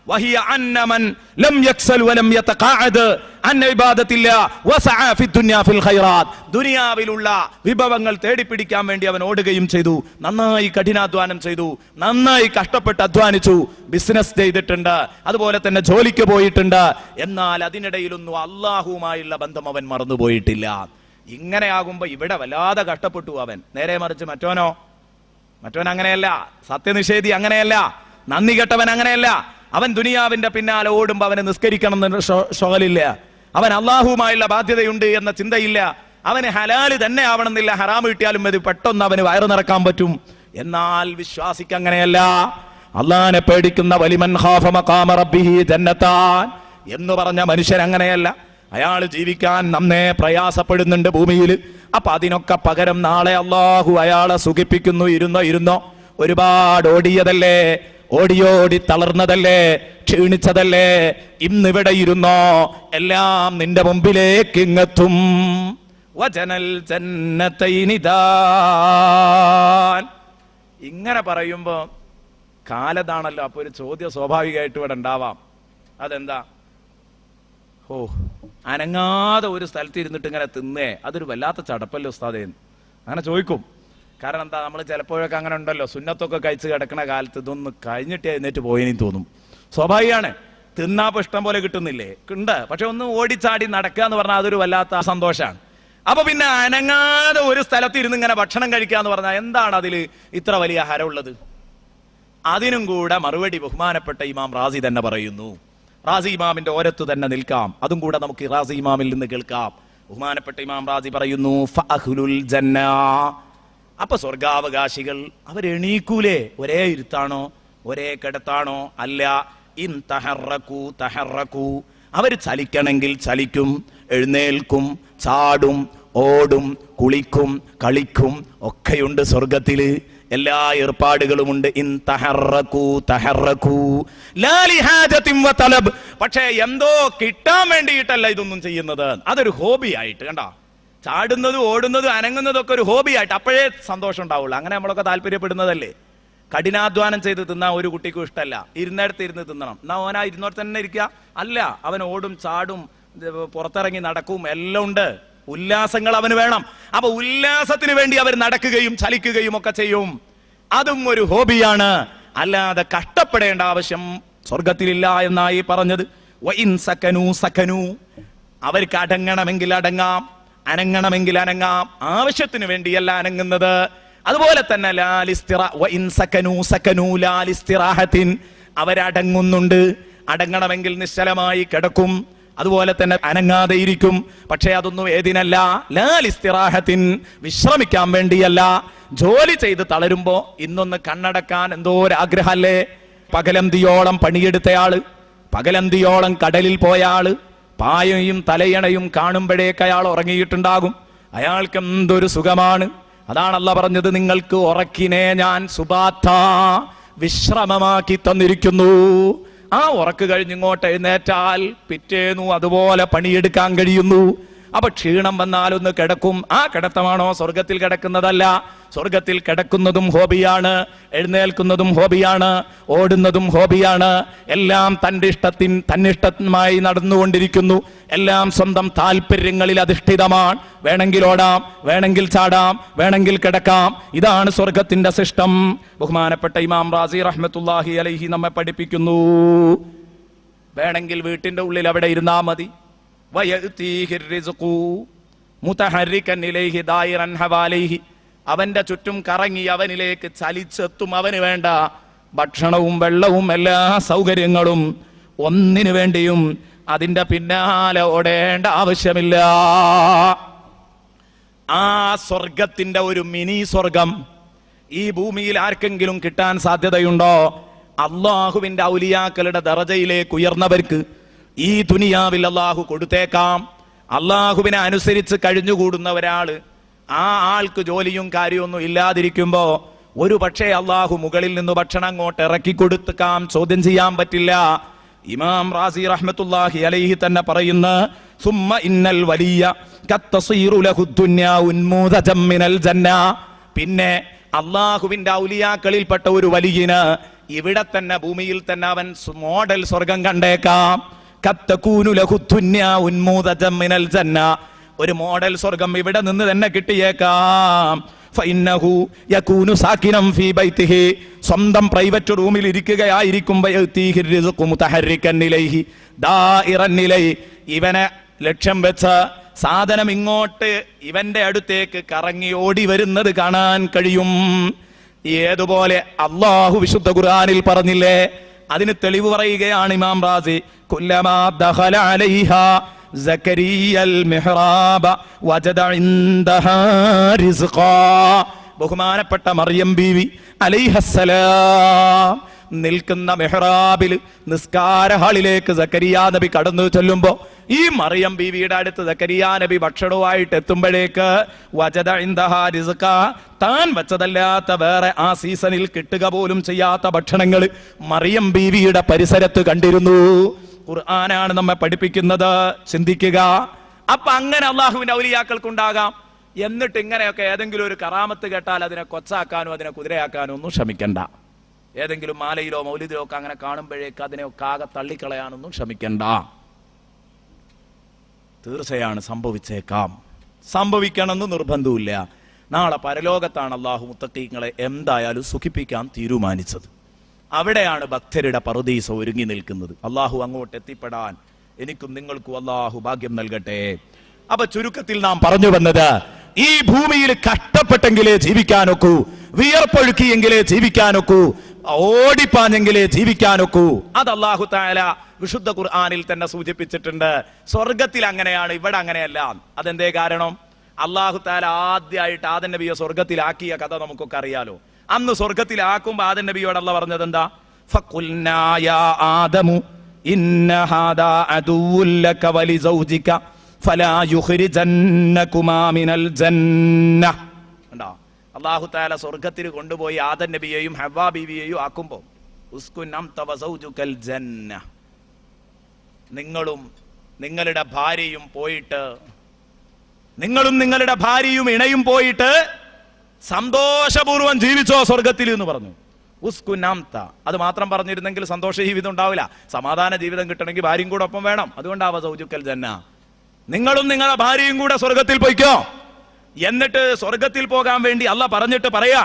വഹിയ അന്നമൻ ലം യക്സൽ വലം യതഖഅദ് അൻ ഇബാദത്തില്ല വസഅ ഫി ദുനിയ ഫിൽ ഖൈറാത്ത്. ദുനിയാവിലുള്ള വിഭവങ്ങൾ തേടിപ്പിടിക്കാൻ വേണ്ടി അവൻ ഓടുകയും ചെയ്തു. നന്നായി കഠിനാധ്വാനം ചെയ്തു, നന്നായി കഷ്ടപ്പെട്ട് അധ്വാനിച്ചു, ബിസിനസ് ചെയ്തിട്ടുണ്ട്, അതുപോലെ തന്നെ ജോലിക്ക് പോയിട്ടുണ്ട്. എന്നാൽ അതിനിടയിലൊന്നും അള്ളാഹുവുമായുള്ള ബന്ധം അവൻ മറന്നുപോയിട്ടില്ല. ഇങ്ങനെയാകുമ്പോ ഇവിടെ വല്ലാതെ കഷ്ടപ്പെട്ടു അവൻ. നേരെ മറിച്ച് മറ്റോൻ അങ്ങനെയല്ല, സത്യനിഷേധി അങ്ങനെയല്ല, നന്ദി കെട്ടവൻ അങ്ങനെയല്ല. അവൻ ദുനിയാവിന്റെ പിന്നാലെ ഓടുമ്പോ അവന് നിസ്കരിക്കണം എന്ന് ഷോലില്ല, അവൻ അള്ളാഹുവുമായുള്ള ബാധ്യതയുണ്ട് എന്ന ചിന്തയില്ല, അവന് ഹലാല് തന്നെ ആവണമെന്നില്ല, ഹറാം കിട്ടിയാലും മതി, പെട്ടെന്ന് അവന് വയറ് നിറക്കാൻ പറ്റും. എന്നാൽ വിശ്വാസിക്ക് അങ്ങനെയല്ല. അള്ളാഹിനെ പേടിക്കുന്ന വലിമൻ ഖാഫ മഖാമ റബ്ബിഹി ജന്നത്താൻ എന്ന് പറഞ്ഞ മനുഷ്യൻ അങ്ങനെയല്ല. അയാൾ ജീവിക്കാൻ നന്നേ പ്രയാസപ്പെടുന്നുണ്ട് ഭൂമിയിൽ. അപ്പൊ അതിനൊക്കെ പകരം നാളെ അള്ളാഹു അയാളെ സുഖിപ്പിക്കുന്നു. ഇരുന്നോ ഒരുപാട് ഓടിയതല്ലേ, ഓടി തളർന്നതല്ലേ, ക്ഷീണിച്ചതല്ലേ, ഇന്നിവിടെ ഇരുന്നോ, എല്ലാം നിന്റെ മുമ്പിലേക്ക് ഇങ്ങെത്തും. വജനൽ ജന്നതൈനിദാൻ. ഇങ്ങനെ പറയുമ്പോ കാലതാണല്ലോ. അപ്പൊ ഒരു ചോദ്യം സ്വാഭാവികമായിട്ട് ഇവിടെ ഉണ്ടാവാം. അതെന്താ? അനങ്ങാതെ ഒരു സ്ഥലത്ത് ഇരുന്നിട്ട് ഇങ്ങനെ തിന്നേ, അതൊരു വല്ലാത്ത ചടപ്പല്ലോ ഉസ്താദേ അങ്ങനെ ചോദിക്കും. കാരണം എന്താ, നമ്മൾ ചിലപ്പോഴൊക്കെ അങ്ങനെ ഉണ്ടല്ലോ, സുന്നത്തൊക്കെ കഴിച്ച് കിടക്കണ കാലത്ത് ഇതൊന്ന് കഴിഞ്ഞിട്ട് എഴുന്നേറ്റ് പോയെന്ന് തോന്നും. സ്വാഭാവികമാണ്. തിന്നാപ്പോ ഇഷ്ടം പോലെ കിട്ടുന്നില്ലേ? ഉണ്ട്. പക്ഷെ ഒന്ന് ഓടിച്ചാടി നടക്കുക എന്ന് പറഞ്ഞാൽ അതൊരു വല്ലാത്ത സന്തോഷമാണ്. അപ്പൊ പിന്നെ അനങ്ങാതെ ഒരു സ്ഥലത്ത് ഇരുന്ന് ഇങ്ങനെ ഭക്ഷണം കഴിക്കുക എന്ന് പറഞ്ഞാൽ എന്താണ് അതിൽ ഇത്ര വലിയ ഹരമുള്ളത്? അതിനും കൂടെ മറുപടി ബഹുമാനപ്പെട്ട ഇമാം റാസി തന്നെ പറയുന്നു. റാസി ഇമാമിന്റെ ഓരത്ത് തന്നെ നിൽക്കാം. അതും കൂടെ നമുക്ക് റാസി ഇമാമിൽ നിന്ന് കേൾക്കാം. ബഹുമാനപ്പെട്ട ഇമാം റാസി പറയുന്നു, ഫഅഹ്ലുൽ ജന്ന. അപ്പൊ സ്വർഗാവകാശികൾ അവരെണീക്കൂലേ? ഒരേ ഇരുത്താണോ, ഒരേ കിടത്താണോ? അല്ല. ഇൻ തഹറക്കു തഹറക്കു, അവർ ചലിക്കണമെങ്കിൽ ചലിക്കും, എഴുന്നേൽക്കും, ചാടും, ഓടും, കുളിക്കും, കളിക്കും, ഒക്കെയുണ്ട് സ്വർഗത്തില്. എല്ലാ ഏർപ്പാടുകളുമുണ്ട്. ഇൻ തഹറക്കു തഹറക്കു ലാ ലിഹാജത്തിൻ വതലബ്. പക്ഷേ എന്തോ കിട്ടാൻ വേണ്ടിയിട്ടല്ല ഇതൊന്നും ചെയ്യുന്നത്. അതൊരു ഹോബി ആയിട്ട്. കണ്ടോ, ചാടുന്നതും ഓടുന്നതും അനങ്ങുന്നതും ഒക്കെ ഒരു ഹോബി ആയിട്ട്, അപ്പോഴേ സന്തോഷം ഉണ്ടാവുള്ളൂ. അങ്ങനെ നമ്മളൊക്കെ താല്പര്യപ്പെടുന്നതല്ലേ. കഠിനാധ്വാനം ചെയ്ത് തിന്നാൻ ഒരു കുട്ടിക്കും ഇഷ്ടമല്ല. ഇരുന്നിടത്ത് ഇരുന്ന് തിന്നണം. എന്നാ ഓനാ ഇരുന്നോടത്ത് തന്നെ ഇരിക്കുക? അല്ല, അവൻ ഓടും, ചാടും, പുറത്തിറങ്ങി നടക്കും, എല്ലാം ഉണ്ട്. ഉല്ലാസങ്ങൾ അവന് വേണം. അപ്പൊ ഉല്ലാസത്തിന് വേണ്ടി അവർ നടക്കുകയും ചലിക്കുകയും ഒക്കെ ചെയ്യും. അതും ഒരു ഹോബിയാണ്. അല്ലാതെ കഷ്ടപ്പെടേണ്ട ആവശ്യം സ്വർഗത്തിലില്ല എന്നായി പറഞ്ഞത്. വഇൻ സകനൂ സകനൂ, അവർക്ക് അടങ്ങണമെങ്കിൽ അടങ്ങാം, അനങ്ങണമെങ്കിൽ അനങ്ങാം, ആവശ്യത്തിന് വേണ്ടിയല്ല അനങ്ങുന്നത്. അതുപോലെ തന്നെ വഇൻ സകനൂ സകനൂ ലാ ലിസ്തിറാഹത്തിൻ, അവരടങ്ങുന്നുണ്ട്, അടങ്ങണമെങ്കിൽ നിശ്ചലമായി കിടക്കും, അതുപോലെ തന്നെ അനങ്ങാതെ ഇരിക്കും. പക്ഷേ അതൊന്നും ഏതിനല്ല, ലാ ലിസ്തിറാഹത്തിൻ, വിശ്രമിക്കാൻ വേണ്ടിയല്ല. ജോലി ചെയ്ത് തളരുമ്പോ ഇന്നൊന്ന് കണ്ണടക്കാൻ എന്തോ ഒരു ആഗ്രഹമല്ലേ? പകലന്തിയോളം പണിയെടുത്തയാള്, പകലന്തിയോളം കടലിൽ പോയ ആള്, പായയും തലയണയും കാണുമ്പോഴേക്ക് അയാൾ ഉറങ്ങിയിട്ടുണ്ടാകും. അയാൾക്ക് എന്തൊരു സുഖമാണ്. അതാണ് അല്ലാഹ് പറഞ്ഞത്, നിങ്ങൾക്ക് ഉറക്കിനെ ഞാൻ സുബാത്ത, വിശ്രമമാക്കി തന്നിരിക്കുന്നു. ആ ഉറക്ക് കഴിഞ്ഞിങ്ങോട്ട് എഴുന്നേറ്റാൽ പിറ്റേന്നു അതുപോലെ പണിയെടുക്കാൻ കഴിയുന്നു. അപ്പൊ ക്ഷീണം വന്നാലൊന്ന് കിടക്കും. ആ കിടത്തമാണോ സ്വർഗത്തിൽ കിടക്കുന്നതല്ല. സ്വർഗത്തിൽ കിടക്കുന്നതും ഹോബിയാണ്, എഴുന്നേൽക്കുന്നതും ഹോബിയാണ്, ഓടുന്നതും ഹോബിയാണ്. എല്ലാം തന്നിഷ്ടമായി നടന്നുകൊണ്ടിരിക്കുന്നു. എല്ലാം സ്വന്തം താല്പര്യങ്ങളിൽ അധിഷ്ഠിതമാണ്. വേണമെങ്കിൽ ഓടാം, വേണമെങ്കിൽ ചാടാം, വേണമെങ്കിൽ കിടക്കാം. ഇതാണ് സ്വർഗത്തിന്റെ സിസ്റ്റം. ബഹുമാനപ്പെട്ട ഇമാം റാസി റഹ്മത്തുള്ളാഹി അലൈഹി നമ്മെ പഠിപ്പിക്കുന്നു, വേണമെങ്കിൽ വീട്ടിന്റെ ഉള്ളിൽ അവിടെ ഇരുന്നാ മതി. അവന്റെ ചുറ്റും കറങ്ങി അവനിലേക്ക് ചലിച്ചെത്തും. അവന് വേണ്ട ഭക്ഷണവും വെള്ളവും എല്ലാ സൗകര്യങ്ങളും. ഒന്നിനു വേണ്ടിയും അതിന്റെ പിന്നാലെ ഓടേണ്ട ആവശ്യമില്ല. ആ സ്വർഗത്തിന്റെ ഒരു മിനി സ്വർഗം ഈ ഭൂമിയിൽ ആർക്കെങ്കിലും കിട്ടാൻ സാധ്യതയുണ്ടോ? അള്ളാഹുവിന്റെ ഔലിയാക്കളുടെ ദറജയിലേക്ക് ഉയർന്നവർക്ക് ഈ ദുനിയാവിൽ അള്ളാഹു കൊടുത്തേക്കാം. അള്ളാഹുവിനെ അനുസരിച്ച് കഴിഞ്ഞുകൂടുന്ന ഒരാള്, ആ ആൾക്ക് ജോലിയും കാര്യമൊന്നും ഇല്ലാതിരിക്കുമ്പോ ഒരു പക്ഷേ അള്ളാഹു മുകളിൽ നിന്ന് ഭക്ഷണം അങ്ങോട്ട് ഇറക്കി കൊടുത്തേക്കാം, ചോദ്യം ചെയ്യാൻ പറ്റില്ല. ഇമാം റാസി റഹ്മത്തുള്ളാഹി അലൈഹി തന്നെ പറയുന്ന, സുമ്മ ഇന്നൽ വലിയ കത്തസീറു ലഹു ദുനിയാ ഉന്മൂദജം മിനൽ ജന്ന, പിന്നെ അള്ളാഹുവിന്റെ ഔലിയാക്കളിൽപ്പെട്ട ഒരു വലിയന് ഇവിടെ തന്നെ ഭൂമിയിൽ തന്നെ അവൻ മോഡൽ സ്വർഗം കണ്ടേക്കാം. കത്തകൂനു ലഹു ദുനിയാ ഉന്മൂദജം മിനൽ ജന്ന, ഒരു മോഡൽ സ്വർഗം ഇവിടെ നിന്ന് തന്നെ കിട്ടിയേക്കാം. ഫഇന്നഹു യകൂനു സാകിനം ഫീ ബൈതിഹി, സ്വന്തം പ്രൈവറ്റ് റൂമിൽ ഇരിക്കുകയായിരിക്കുമ്പോൾ യതീഹി റിസ്ഖു മുതഹർരികൻ ഇലൈഹി ദാഇറൻ ഇലൈഹി, ഇവനെ ലക്ഷ്യം വെച്ച് സാധനം ഇങ്ങോട്ട് ഇവന്റെ അടുത്തേക്ക് കറങ്ങി ഓടി വരുന്നത് കാണാൻ കഴിയും. ഏതുപോലെ അല്ലാഹു വിശുദ്ധ ഖുർആനിൽ പറഞ്ഞില്ലേ? അതിന് തെളിവ് പറയുകയാണ് ഇമാം റാസി, കുല്ലമാ ദഖല അലൈഹാ സക്കരിയൽ മിഹ്റാബ വജദ ഇൻദഹാ റിസ്ഖാ, ബഹുമാനപ്പെട്ട മറിയം ബീവി അലൈഹസ്സലാം നിൽക്കുന്ന മെഹ്റാബിൽ നിസ്കാര ഹാളിലേക്ക് സക്കരിയാ നബി കടന്നു ചെല്ലുമ്പോ ഈ മറിയം ബീവിയുടെ അടുത്ത് സക്കരിയാ നബി ഭക്ഷണവുമായിട്ട് എത്തുമ്പോഴേക്ക് വജദ ഇൻദഹാ റിസ്ഖാ, താൻ വെച്ചതല്ലാത്ത വേറെ ആ സീസണിൽ കിട്ടുക പോലും ചെയ്യാത്ത ഭക്ഷണങ്ങൾ മറിയം ബീവിയുടെ പരിസരത്ത് കണ്ടിരുന്നു. ഖുർആനാണ് നമ്മെ പഠിപ്പിക്കുന്നത്. ചിന്തിക്കുക. അപ്പൊ അങ്ങനെ അള്ളാഹുവിന്റെ ഔലിയാക്കൾക്കുണ്ടാകാം. എന്നിട്ട് ഇങ്ങനെയൊക്കെ ഏതെങ്കിലും ഒരു കറാമത്ത് കേട്ടാൽ അതിനെ കൊച്ചാക്കാനോ അതിനെ കുതിരയാക്കാനോ ഒന്നും ശ്രമിക്കണ്ട. ഏതെങ്കിലും മാലയിലോ മൗലിദിലോ ഒക്കെ അങ്ങനെ കാണുമ്പോഴേക്ക് അതിനെയൊക്കെ ആകെ തള്ളിക്കളയാനൊന്നും ശ്രമിക്കണ്ട. തീർച്ചയാണ് സംഭവിച്ചേക്കാം, സംഭവിക്കണമെന്ന് നിർബന്ധമില്ല. നാളെ പരലോകത്താണ് അള്ളാഹു മുത്തഖീങ്ങളെ എന്തായാലും സുഖിപ്പിക്കാൻ തീരുമാനിച്ചത്. അവിടെയാണ് ഭക്തരുടെ പറുദീസ ഒരുങ്ങി നിൽക്കുന്നത്. അള്ളാഹു അങ്ങോട്ട് എത്തിപ്പെടാൻ എനിക്കും നിങ്ങൾക്കും അള്ളാഹു ഭാഗ്യം നൽകട്ടെ. അപ്പൊ ചുരുക്കത്തിൽ നാം പറഞ്ഞു വന്നത്, ഈ ഭൂമിയിൽ കഷ്ടപ്പെട്ടെങ്കിലേ ജീവിക്കാനൊക്കൂ, വിയർപ്പൊഴുക്കിയെങ്കിലേ ജീവിക്കാനൊക്കൂ, ഓടിപ്പാഞ്ഞെങ്കിലേ ജീവിക്കാനൊക്കൂ. അത് അല്ലാഹു തആല വിശുദ്ധ ഖുർആനിൽ തന്നെ സൂചിപ്പിച്ചിട്ടുണ്ട്. സ്വർഗത്തിൽ അങ്ങനെയാണ്, ഇവിടെ അങ്ങനെയല്ല. അതെന്തേ കാരണം? അല്ലാഹു തആല ആദ്യമായിട്ട് ആദം നബിയെ സ്വർഗത്തിലാക്കിയ കഥ നമുക്കൊക്കെ അറിയാലോ. അന്ന് സ്വർഗത്തിലാക്കുമ്പോ ആദം നബിയോട് അല്ലാഹ് പറഞ്ഞത് എന്താ? ഫഖുൽനാ യാ ആദമു ഇന്ന ഹാദാ അദുവ്വുൻ ലക വലിസൗജിക ഫലാ യുഖ്രിജന്നകുമാ മിനൽ ജന്ന. കണ്ടോ? അല്ലാഹു തആല സ്വർഗത്തിൽ കൊണ്ടുപോയി ആദം നബിയെയും ഹവ്വാ ബീവിയെയും ആക്കുമ്പോൾ ഉസ്കുൻ അൻത വസൗജുകൽ ജന്ന, നിങ്ങളും നിങ്ങളുടെ ഭാര്യയും പോയിട്ട്, നിങ്ങളും നിങ്ങളുടെ ഭാര്യയും ഇണയും പോയിട്ട് സന്തോഷപൂർവ്വം ജീവിച്ചോ സ്വർഗത്തിൽ എന്ന് പറഞ്ഞു. ഉസ്കുൻ അൻത, അത് മാത്രം പറഞ്ഞിരുന്നെങ്കിൽ സന്തോഷ ജീവിതം ഉണ്ടാവില്ല. സമാധാന ജീവിതം കിട്ടണമെങ്കിൽ ഭാര്യയും കൂടെ ഒപ്പം വേണം. അതുകൊണ്ടാ വസൗജുകൽ ജന്ന, നിങ്ങളും നിങ്ങളുടെ ഭാര്യയും കൂടെ സ്വർഗത്തിൽ പോയിക്കോ. എന്നിട്ട് സ്വർഗത്തിൽ പോകാൻ വേണ്ടി അല്ലാഹ് പറഞ്ഞിട്ട് പറയാ,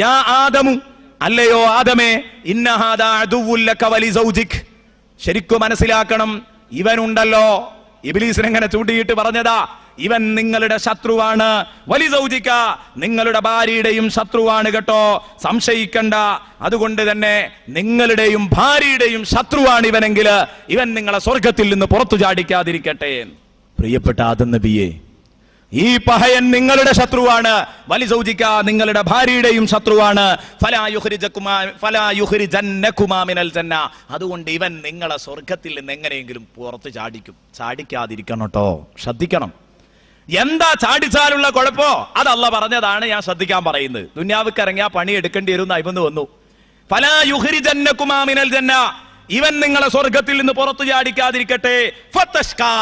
യാ ആദമു, അല്ലയോ ആദമേ, ഇന്ന ഹാദാ അദുവ്വുൻ ലക വലിസൗജിക്, ശരിക്കും മനസ്സിലാക്കണം. ഇവനുണ്ടല്ലോ, ഇബ്ലീസിനെ എങ്ങനെ ചൂണ്ടിയിട്ട് പറഞ്ഞതാ, ഇവൻ നിങ്ങളുടെ ശത്രുവാണ്. വലിസൗജിക, നിങ്ങളുടെ ഭാര്യയുടെയും ശത്രുവാണ് കേട്ടോ, സംശയിക്കണ്ട. അതുകൊണ്ട് തന്നെ നിങ്ങളുടെയും ഭാര്യയുടെയും ശത്രുവാണ് ഇവനെങ്കിൽ ഇവൻ നിങ്ങളെ സ്വർഗത്തിൽ നിന്ന് പുറത്തു ചാടിക്കാതിരിക്കട്ടെ. പ്രിയപ്പെട്ട ആദം നബിയെ, ഈ പഹയൻ നിങ്ങളുടെ ശത്രുവാണ്. വലിസൗജിക, നിങ്ങളുടെ ഭാര്യയുടെയും ശത്രുവാണ്. ഫലാ യുഖ്രിജന്നകുമാ മിനൽ ജന്ന, അതുകൊണ്ട് ഇവൻ നിങ്ങളെ സ്വർഗത്തിൽ നിന്ന് എങ്ങനെയെങ്കിലും പുറത്ത് ചാടിക്കും. ചാടിക്കാതിരിക്കണം കേട്ടോ, ശ്രദ്ധിക്കണം. എന്താ ചാടിച്ചാലുള്ള കുഴപ്പോ? അത് അല്ലാഹ് പറഞ്ഞതാണ്, ഞാൻ ശ്രദ്ധിക്കാൻ പറയുന്നത്. ദുനിയാവിക്ക് ഇറങ്ങിയാ പണി എടുക്കേണ്ടി വരും ഇവന്ന് വന്നു. ഫലാ യുഖ്രിജന്നകുമാ മിനൽ ജന്ന, ഇവൻ നിങ്ങളെ സ്വർഗത്തിൽ നിന്ന് പുറത്തു ചാടിക്കാതിരിക്കട്ടെ. ഫതഷ്കാ,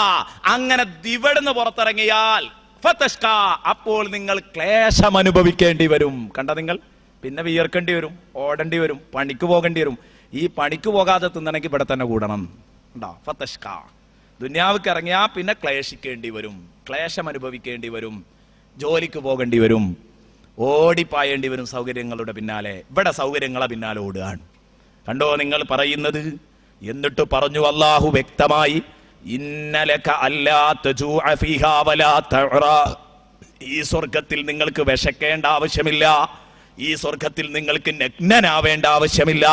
അങ്ങനെ ഇവിടുന്ന് പുറത്തിറങ്ങിയാൽ ഫതഷ്കാ, അപ്പോൾ നിങ്ങൾ ക്ലേശം അനുഭവിക്കേണ്ടി വരും. കണ്ട നിങ്ങൾ, പിന്നെ വിയർക്കേണ്ടി വരും, ഓടേണ്ടി വരും, പണിക്ക് പോകേണ്ടി വരും. ഈ പണിക്ക് പോകാതെ തിന്നണമെങ്കിൽ ഇവിടെ തന്നെ കൂടണം. ഉണ്ടോ? ഫതഷ്കാ, ദുനിയാവിക്ക് ഇറങ്ങിയാ പിന്നെ ക്ലേശിക്കേണ്ടി വരും, ക്ലേശം അനുഭവിക്കേണ്ടി വരും, ജോലിക്ക് പോകേണ്ടി വരും, ഓടിപ്പായേണ്ടി വരും സൗകര്യങ്ങളുടെ പിന്നാലെ. ഇവിടെ സൗകര്യങ്ങളെ പിന്നാലെ ഓടുകയാണ്. കണ്ടോ നിങ്ങൾ പറയുന്നത്? എന്നിട്ട് പറഞ്ഞു അല്ലാഹു വ്യക്തമായി, ഇന്നലക അല്ലാ തജൂഅ ഫീഹാ വലാ തഅറാ, ഈ സ്വർഗത്തിൽ നിങ്ങൾക്ക് വിശക്കേണ്ട ആവശ്യമില്ല, ഈ സ്വർഗത്തിൽ നിങ്ങൾക്ക് നഗ്നനാവേണ്ട ആവശ്യമില്ല.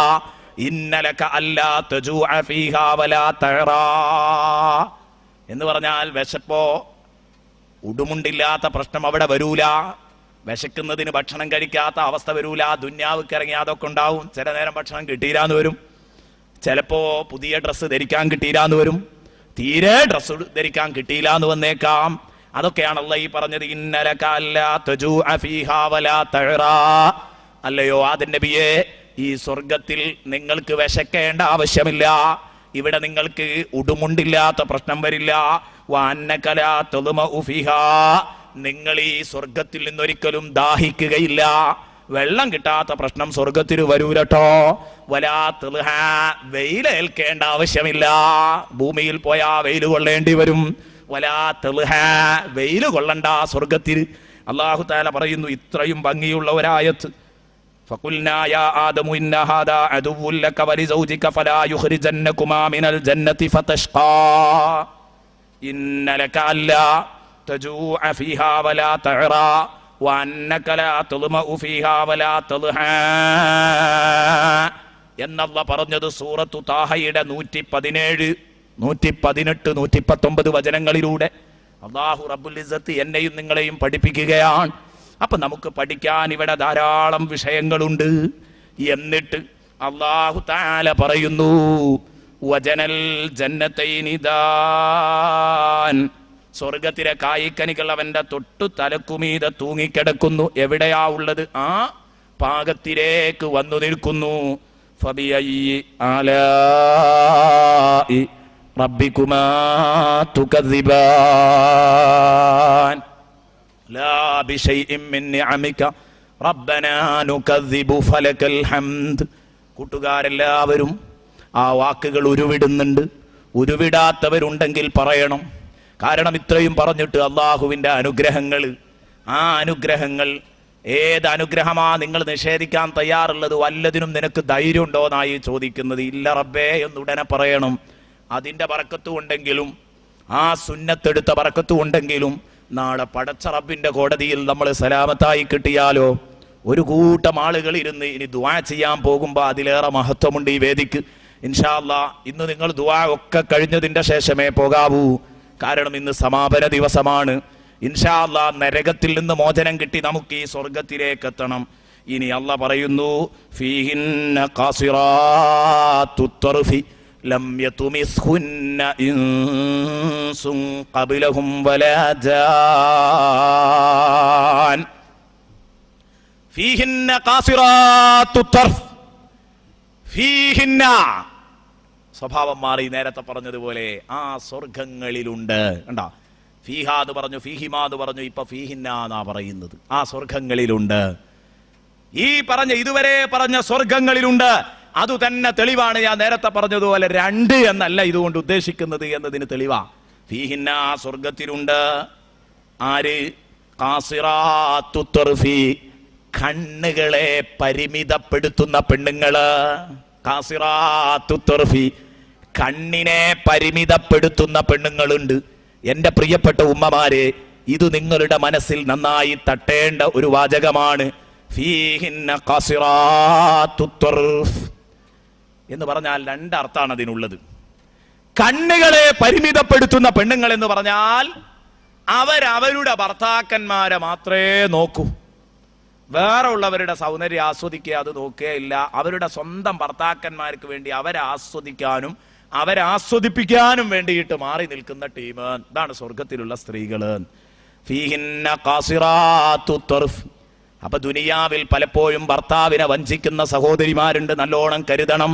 ഇന്നലക അല്ലാ തജൂഅ ഫീഹാ വലാ തഅറാ എന്ന് പറഞ്ഞാൽ വിശപ്പോ ഉടുമുണ്ടില്ലാത്ത പ്രശ്നം അവിടെ വരൂല, വിശക്കുന്നതിന് ഭക്ഷണം കഴിക്കാത്ത അവസ്ഥ വരൂല. ദുന്യാവിക്ക് ഇറങ്ങി അതൊക്കെ ഉണ്ടാവും. ചില നേരം ഭക്ഷണം കിട്ടിയില്ലാന്ന് വരും, ചിലപ്പോ പുതിയ ഡ്രസ്സ് ധരിക്കാൻ കിട്ടിയില്ലാന്ന് വരും, തീരെ ഡ്രസ്സ് ധരിക്കാൻ കിട്ടിയില്ല എന്ന് വന്നേക്കാം. അതൊക്കെയാണല്ലോ ഈ പറഞ്ഞത്, ഇന്നലക അല്ലാ തജൂഅ ഫീഹാ വലാ തഅറാ. അല്ലയോ ആദം നബിയെ, ഈ സ്വർഗത്തിൽ നിങ്ങൾക്ക് വിശക്കേണ്ട ആവശ്യമില്ല, ഇവിടെ നിങ്ങൾക്ക് ഉടുമുണ്ടില്ലാത്ത പ്രശ്നം വരില്ല. വഅന്നക ലാ തദ്മഉ ഫീഹാ, നിങ്ങൾ ഈ സ്വർഗത്തിൽ നിന്നൊരിക്കലും ദാഹിക്കുകയില്ല, വെള്ളം കിട്ടാത്ത പ്രശ്നം സ്വർഗത്തിൽ വരൂലട്ടോ. വലാ തൽഹ, വെയിലേൽക്കേണ്ട ആവശ്യമില്ല, ഭൂമിയിൽ പോയാ വെയിൽ കൊള്ളേണ്ടി വരും. വലാ തൽഹ, വെയിൽ കൊള്ളണ്ട സ്വർഗത്തിൽ. അല്ലാഹു തആല പറയുന്നു ഇത്രയും ഭംഗിയുള്ള ഒരായത്ത്. ഫഖുൽനാ യാ ആദമു ഇന്ന ഹാദാ അദുവ്വുൻ ലക വലിസൗജിക ഫലാ യുഖ്രിജന്നകുമാ മിനൽ ജന്നതി ഫതഷ്ഖാ ഇന്ന ലക അല്ലാ തജൂഅ ഫീഹാ വലാ തഅറാ വഅന്നക ലാ തദ്മഉ ഫീഹാ വലാ തദ്ഹാ എന്നല്ല പറഞ്ഞത് സൂറത്തു താഹയുടെ 117, 118, 119 വചനങ്ങളിലൂടെ അല്ലാഹു റബ്ബുൽ ഇസ്സത്ത് എന്നെയും നിങ്ങളെയും പഠിപ്പിക്കുകയാണ്. അപ്പൊ നമുക്ക് പഠിക്കാൻ ഇവിടെ ധാരാളം വിഷയങ്ങളുണ്ട്. എന്നിട്ട് അല്ലാഹു തആല പറയുന്നു വജനൽ ജന്നതൈനി ദാൻ, സ്വർഗത്തിലെ കായ്ക്കനികൾ അവന്റെ തൊട്ടു തലക്കുമീതെ തൂങ്ങിക്കിടക്കുന്നു. എവിടെയാ ഉള്ളത്? ആ പാകത്തിലേക്ക് വന്നു നിൽക്കുന്നു. ഫബിഅയ്യി ആലാഇ റബ്ബികുമാ തുകദ്ദിബാൻ ലാ ബിശൈഇൻ മിൻ നിഅമിക റബ്ബനാ നുകദ്ദിബു ഫലകൽ ഹംദ്. കൂട്ടുകാരെല്ലാവരും ആ വാക്കുകൾ ഉരുവിടുന്നുണ്ട്. ഉരുവിടാത്തവരുണ്ടെങ്കിൽ പറയണം. കാരണം ഇത്രയും പറഞ്ഞിട്ട് അള്ളാഹുവിൻ്റെ അനുഗ്രഹങ്ങൾ, ആ അനുഗ്രഹങ്ങൾ ഏത് അനുഗ്രഹമാ നിങ്ങൾ നിഷേധിക്കാൻ തയ്യാറുള്ളത്? വല്ലതിനും നിനക്ക് ധൈര്യം ഉണ്ടോ എന്നായി ചോദിക്കുന്നത്. ഇല്ല റബ്ബേ എന്നുടനെ പറയണം. അതിൻ്റെ ബറക്കത്തും ഉണ്ടെങ്കിലും ആ സുന്നത്തെടുത്ത ബറക്കത്തും ഉണ്ടെങ്കിലും നാളെ പടച്ച റബ്ബിൻ്റെ കോടതിയിൽ നമ്മൾ സലാമത്തായി കിട്ടിയാലോ? ഒരു കൂട്ടം ആളുകൾ ഇരുന്ന് ഇനി ദുആ ചെയ്യാൻ പോകുമ്പോൾ അതിലേറെ മഹത്വമുണ്ട് ഈ വേദിക്ക്. ഇൻഷാ അല്ലാഹ് ഇന്ന് നിങ്ങൾ ദുആ ഒക്കെ കഴിഞ്ഞതിൻ്റെ ശേഷമേ പോകാവൂ. കാരണം ഇന്ന് സമാപന ദിവസമാണ്. ഇൻഷാ അല്ലാഹ് നരകത്തിൽ നിന്ന് മോചനം കിട്ടി നമുക്ക് ഈ സ്വർഗത്തിലേക്ക് എത്തണം. ഇനി അല്ലാഹ് പറയുന്നു ഫീഹിന്ന ഖാസിറാത്തുത് തർഫി ലം യതുമിസ്ഹുന്ന ഇൻസുൻ ഖബ്ലഹും വലാ ജാൻ. ഫീഹിന്ന ഖാസിറാത്തുത് തർഫ്, ഫീഹിന്ന സ്വഭാവം മാറി. നേരത്തെ പറഞ്ഞതുപോലെ ആ സ്വർഗങ്ങളിലുണ്ട്. കണ്ടാ, ഫീഹ എന്ന് പറഞ്ഞു, ഫീഹിമ എന്ന് പറഞ്ഞു, ഇപ്പൊ ഫീഹിന്ന എന്നാ പറയുന്നത്. ആ സ്വർഗങ്ങളിലുണ്ട്. ഈ പറഞ്ഞ ഇതുവരെ പറഞ്ഞ സ്വർഗങ്ങളിലുണ്ട്. അത് തന്നെ തെളിവാണ് ഞാൻ നേരത്തെ പറഞ്ഞതുപോലെ 2 എന്നല്ല ഇതുകൊണ്ട് ഉദ്ദേശിക്കുന്നത് എന്നതിന് തെളിവാ. ഫീഹിന്ന സ്വർഗത്തിലുണ്ട്. ആര്? ഖാസിറാത്തുത് തർഫി, കണ്ണുകളെ പരിമിതപ്പെടുത്തുന്ന പെണ്ണുങ്ങള്. ഖാസിറാത്തുത് തർഫി, കണ്ണിനെ പരിമിതപ്പെടുത്തുന്ന പെണ്ണുങ്ങളുണ്ട്. എന്റെ പ്രിയപ്പെട്ട ഉമ്മമാരെ, ഇത് നിങ്ങളുടെ മനസ്സിൽ നന്നായി തട്ടേണ്ട ഒരു വാചകമാണ്. ഫീഹിന്ന ഖാസിറാത്തു ത്വർഫ് എന്ന് പറഞ്ഞാൽ രണ്ടർത്ഥാണ് അതിനുള്ളത്. കണ്ണുകളെ പരിമിതപ്പെടുത്തുന്ന പെണ്ണുങ്ങൾ എന്ന് പറഞ്ഞാൽ അവരവരുടെ ഭർത്താക്കന്മാരെ മാത്രമേ നോക്കൂ, വേറെ ഉള്ളവരുടെ സൗന്ദര്യം ആസ്വദിക്കുക അത് നോക്കുകയില്ല. അവരുടെ സ്വന്തം ഭർത്താക്കന്മാർക്ക് വേണ്ടി അവരെ ആസ്വദിക്കാനും അവരെ ആസ്വദിപ്പിക്കാനും വേണ്ടിയിട്ട് മാറി നിൽക്കുന്ന ടീം. ഇതാണ് സ്വർഗത്തിലുള്ള സ്ത്രീകള്. ഫീഹിന്ന ഖാസിറാത്തു ത്വർഫ്. അപ്പൊ ദുനിയാവിൽ പലപ്പോഴും ഭർത്താവിനെ വഞ്ചിക്കുന്ന സഹോദരിമാരുണ്ട്, നല്ലോണം കരുതണം.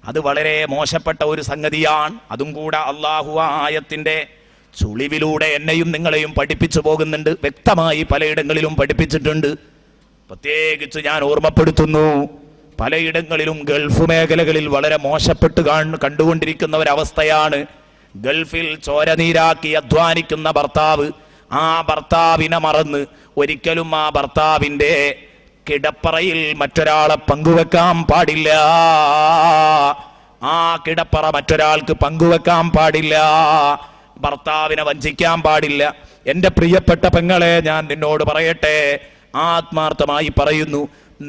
അത് വളരെ മോശപ്പെട്ട ഒരു സംഗതിയാണ്. അതും കൂടെ അള്ളാഹു ആയത്തിന്റെ ചുളിവിലൂടെ എന്നെയും നിങ്ങളെയും പഠിപ്പിച്ചു പോകുന്നുണ്ട്, വ്യക്തമായി പലയിടങ്ങളിലും പഠിപ്പിച്ചിട്ടുണ്ട്. പ്രത്യേകിച്ച് ഞാൻ ഓർമ്മപ്പെടുത്തുന്നു, പലയിടങ്ങളിലും ഗൾഫ് മേഖലകളിൽ വളരെ മോശപ്പെട്ട് കണ്ടുകൊണ്ടിരിക്കുന്ന ഒരവസ്ഥയാണ്. ഗൾഫിൽ ചോരനീരാക്കി അധ്വാനിക്കുന്ന ഭർത്താവ്, ആ ഭർത്താവിനെ മറന്ന് ഒരിക്കലും ആ ഭർത്താവിന്റെ കിടപ്പറയിൽ മറ്റൊരാളെ പങ്കുവെക്കാൻ പാടില്ല. ആ കിടപ്പറ മറ്റൊരാൾക്ക് പങ്കുവെക്കാൻ പാടില്ല. ഭർത്താവിനെ വഞ്ചിക്കാൻ പാടില്ല. എന്റെ പ്രിയപ്പെട്ട പെങ്ങളെ, ഞാൻ നിന്നോട് പറയട്ടെ, ആത്മാർത്ഥമായി പറയുന്നു,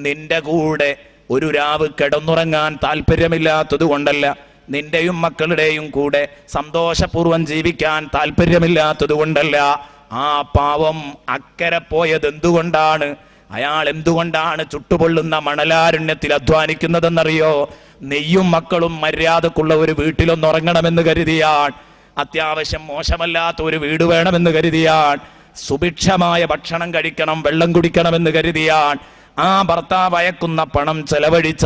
നിന്റെ കൂടെ ഒരു രാവ് കിടന്നുറങ്ങാൻ താല്പര്യമില്ലാത്തത് കൊണ്ടല്ല, നിന്റെയും മക്കളുടെയും കൂടെ സന്തോഷപൂർവ്വം ജീവിക്കാൻ താല്പര്യമില്ലാത്തത് കൊണ്ടല്ല. ആ പാവം അക്കരെ പോയത് എന്തുകൊണ്ടാണ്? അയാൾ എന്തുകൊണ്ടാണ് ചുട്ടുപൊള്ളുന്ന മണലാരണ്യത്തിൽ അധ്വാനിക്കുന്നതെന്നറിയോ? നെയ്യും മക്കളും മര്യാദക്കുള്ള ഒരു വീട്ടിലൊന്നുറങ്ങണമെന്ന് കരുതിയാൻ, അത്യാവശ്യം മോശമല്ലാത്ത ഒരു വീട് വേണമെന്ന് കരുതിയാൻ, സുഭിക്ഷമായ ഭക്ഷണം കഴിക്കണം, വെള്ളം കുടിക്കണമെന്ന് കരുതിയാൻ ആ ഭർത്താവ് അയക്കുന്ന പണം ചെലവഴിച്ച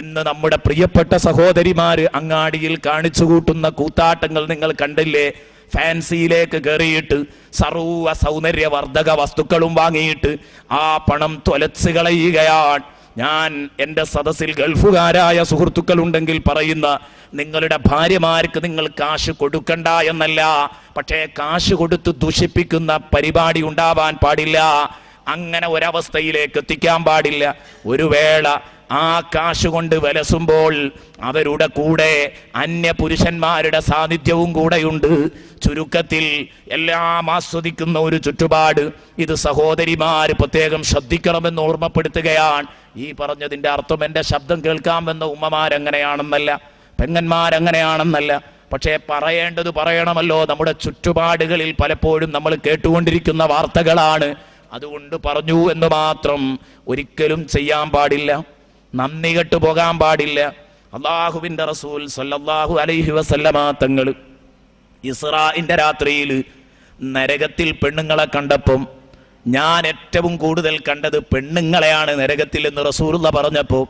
ഇന്ന് നമ്മുടെ പ്രിയപ്പെട്ട സഹോദരിമാര് അങ്ങാടിയിൽ കാണിച്ചു കൂട്ടുന്ന കൂത്താട്ടങ്ങൾ നിങ്ങൾ കണ്ടില്ലേ? ഫാൻസിയിലേക്ക് കയറിയിട്ട് സർവ്വ സൗന്ദര്യവർദ്ധക വസ്തുക്കളും വാങ്ങിയിട്ട് ആ പണം തൊലച്ച് കളയുകയാണ്. ഞാൻ എൻ്റെ സദസ്സിൽ ഗൾഫുകാരായ സുഹൃത്തുക്കൾ ഉണ്ടെങ്കിൽ പറയുന്ന, നിങ്ങളുടെ ഭാര്യമാർക്ക് നിങ്ങൾ കാശ് കൊടുക്കണ്ട എന്നല്ല, പക്ഷേ കാശ് കൊടുത്ത് ദുഷിപ്പിക്കുന്ന പരിപാടി ഉണ്ടാവാൻ പാടില്ല. അങ്ങനെ ഒരവസ്ഥയിലേക്ക് എത്തിക്കാൻ പാടില്ല. ഒരു വേള ആ കാശ് കൊണ്ട് വിലസുമ്പോൾ അവരുടെ കൂടെ അന്യ പുരുഷന്മാരുടെ സാന്നിധ്യവും കൂടെയുണ്ട്. ചുരുക്കത്തിൽ എല്ലാം ആസ്വദിക്കുന്ന ഒരു ചുറ്റുപാട്. ഇത് സഹോദരിമാര് പ്രത്യേകം ശ്രദ്ധിക്കണമെന്ന് ഓർമ്മപ്പെടുത്തുകയാണ്. ഈ പറഞ്ഞതിന്റെ അർത്ഥം എൻ്റെ ശബ്ദം കേൾക്കാമെന്ന ഉമ്മമാരങ്ങനെയാണെന്നല്ല, പെങ്ങന്മാരങ്ങനെയാണെന്നല്ല. പക്ഷേ പറയേണ്ടത് പറയണമല്ലോ. നമ്മുടെ ചുറ്റുപാടുകളിൽ പലപ്പോഴും നമ്മൾ കേട്ടുകൊണ്ടിരിക്കുന്ന വാർത്തകളാണ്. അതുകൊണ്ട് പറഞ്ഞു എന്ന് മാത്രം. ഒരിക്കലും ചെയ്യാൻ പാടില്ല, നന്ദി കെട്ടു പോകാൻ പാടില്ല. അല്ലാഹുവിന്റെ റസൂൽ സല്ലല്ലാഹു അലൈഹി വസല്ലമ തങ്ങൾ ഇസ്രാഇന്റെ രാത്രിയിൽ നരകത്തിൽ പെണ്ണുങ്ങളെ കണ്ടപ്പം, ഞാൻ ഏറ്റവും കൂടുതൽ കണ്ടത് പെണ്ണുങ്ങളെയാണ് നരകത്തിൽ എന്ന് റസൂലുള്ള പറഞ്ഞപ്പോൾ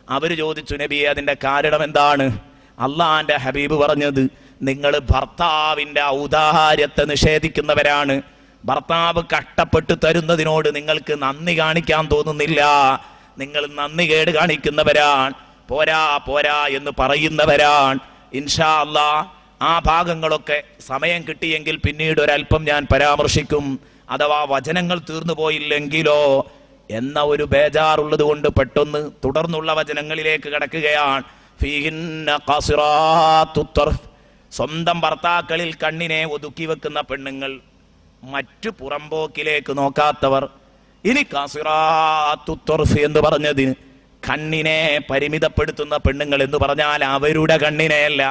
അവർ ചോദിച്ചു, നബിയെ അതിന്റെ കാരണം എന്താണ്? അള്ളാന്റെ ഹബീബ് പറഞ്ഞത്, നിങ്ങൾ ഭർത്താവിന്റെ ഔദാര്യത്തെ നിഷേധിക്കുന്നവരാണ്. ഭർത്താവ് കഷ്ടപ്പെട്ട് തരുന്നതിനോട് നിങ്ങൾക്ക് നന്ദി കാണിക്കാൻ തോന്നുന്നില്ല. നിങ്ങൾ നന്ദി കേട് കാണിക്കുന്നവരാണ്, പോരാ പോരാ എന്ന് പറയുന്നവരാണ്. ഇൻഷാ അല്ലാ ആ ഭാഗങ്ങളൊക്കെ സമയം കിട്ടിയെങ്കിൽ പിന്നീട് ഒരല്പം ഞാൻ പരാമർശിക്കും. അഥവാ വചനങ്ങൾ തീർന്നു പോയില്ലെങ്കിലോ എന്ന ഒരു ബേജാറുള്ളത് കൊണ്ട് പെട്ടെന്ന് തുടർന്നുള്ള വചനങ്ങളിലേക്ക് കടക്കുകയാണ്. ഫീഹിന്ന ഖാസിറാത്തു ത്വർഫ്. സ്വന്തം ഭർത്താക്കളിൽ കണ്ണിനെ ഒതുക്കി വെക്കുന്ന പെണ്ണുങ്ങൾ, മറ്റു പുറമ്പോക്കിലേക്ക് നോക്കാത്തവർ. ഇനി ഖാസിറാത്തു ത്വർഫ് എന്ന് പറഞ്ഞതിന് കണ്ണിനെ പരിമിതപ്പെടുത്തുന്ന പെണ്ണുങ്ങൾ എന്ന് പറഞ്ഞാൽ അവരുടെ കണ്ണിനെയല്ല,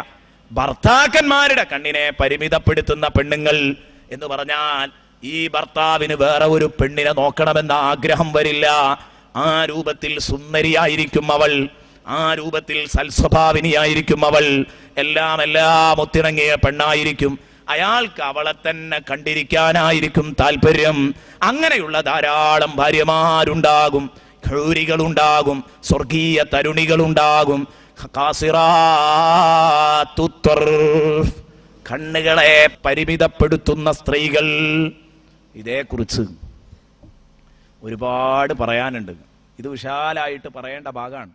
ഭർത്താക്കന്മാരുടെ കണ്ണിനെ പരിമിതപ്പെടുത്തുന്ന പെണ്ണുങ്ങൾ എന്ന് പറഞ്ഞാൽ ഈ ഭർത്താവിന് വേറെ ഒരു പെണ്ണിനെ നോക്കണമെന്ന ആഗ്രഹം വരില്ല. ആ രൂപത്തിൽ സുന്ദരിയായിരിക്കും അവൾ, ആ രൂപത്തിൽ സൽസ്വഭാവിനിയായിരിക്കും അവൾ, എല്ലാം ഒത്തിണങ്ങിയ പെണ്ണായിരിക്കും. അയാൾക്ക് അവളെ തന്നെ കണ്ടിരിക്കാനായിരിക്കും താല്പര്യം. അങ്ങനെയുള്ള ധാരാളം ഭാര്യമാരുണ്ടാകും, ഖൂരികളുണ്ടാകും, സ്വർഗീയ തരുണികളുണ്ടാകും. ഖാസിറാത്തു ത്വർഫ്, കണ്ണുകളെ പരിമിതപ്പെടുത്തുന്ന സ്ത്രീകൾ. ഇതേക്കുറിച്ച് ഒരുപാട് പറയാനുണ്ട്. ഇത് വിശാലായിട്ട് പറയേണ്ട ഭാഗമാണ്.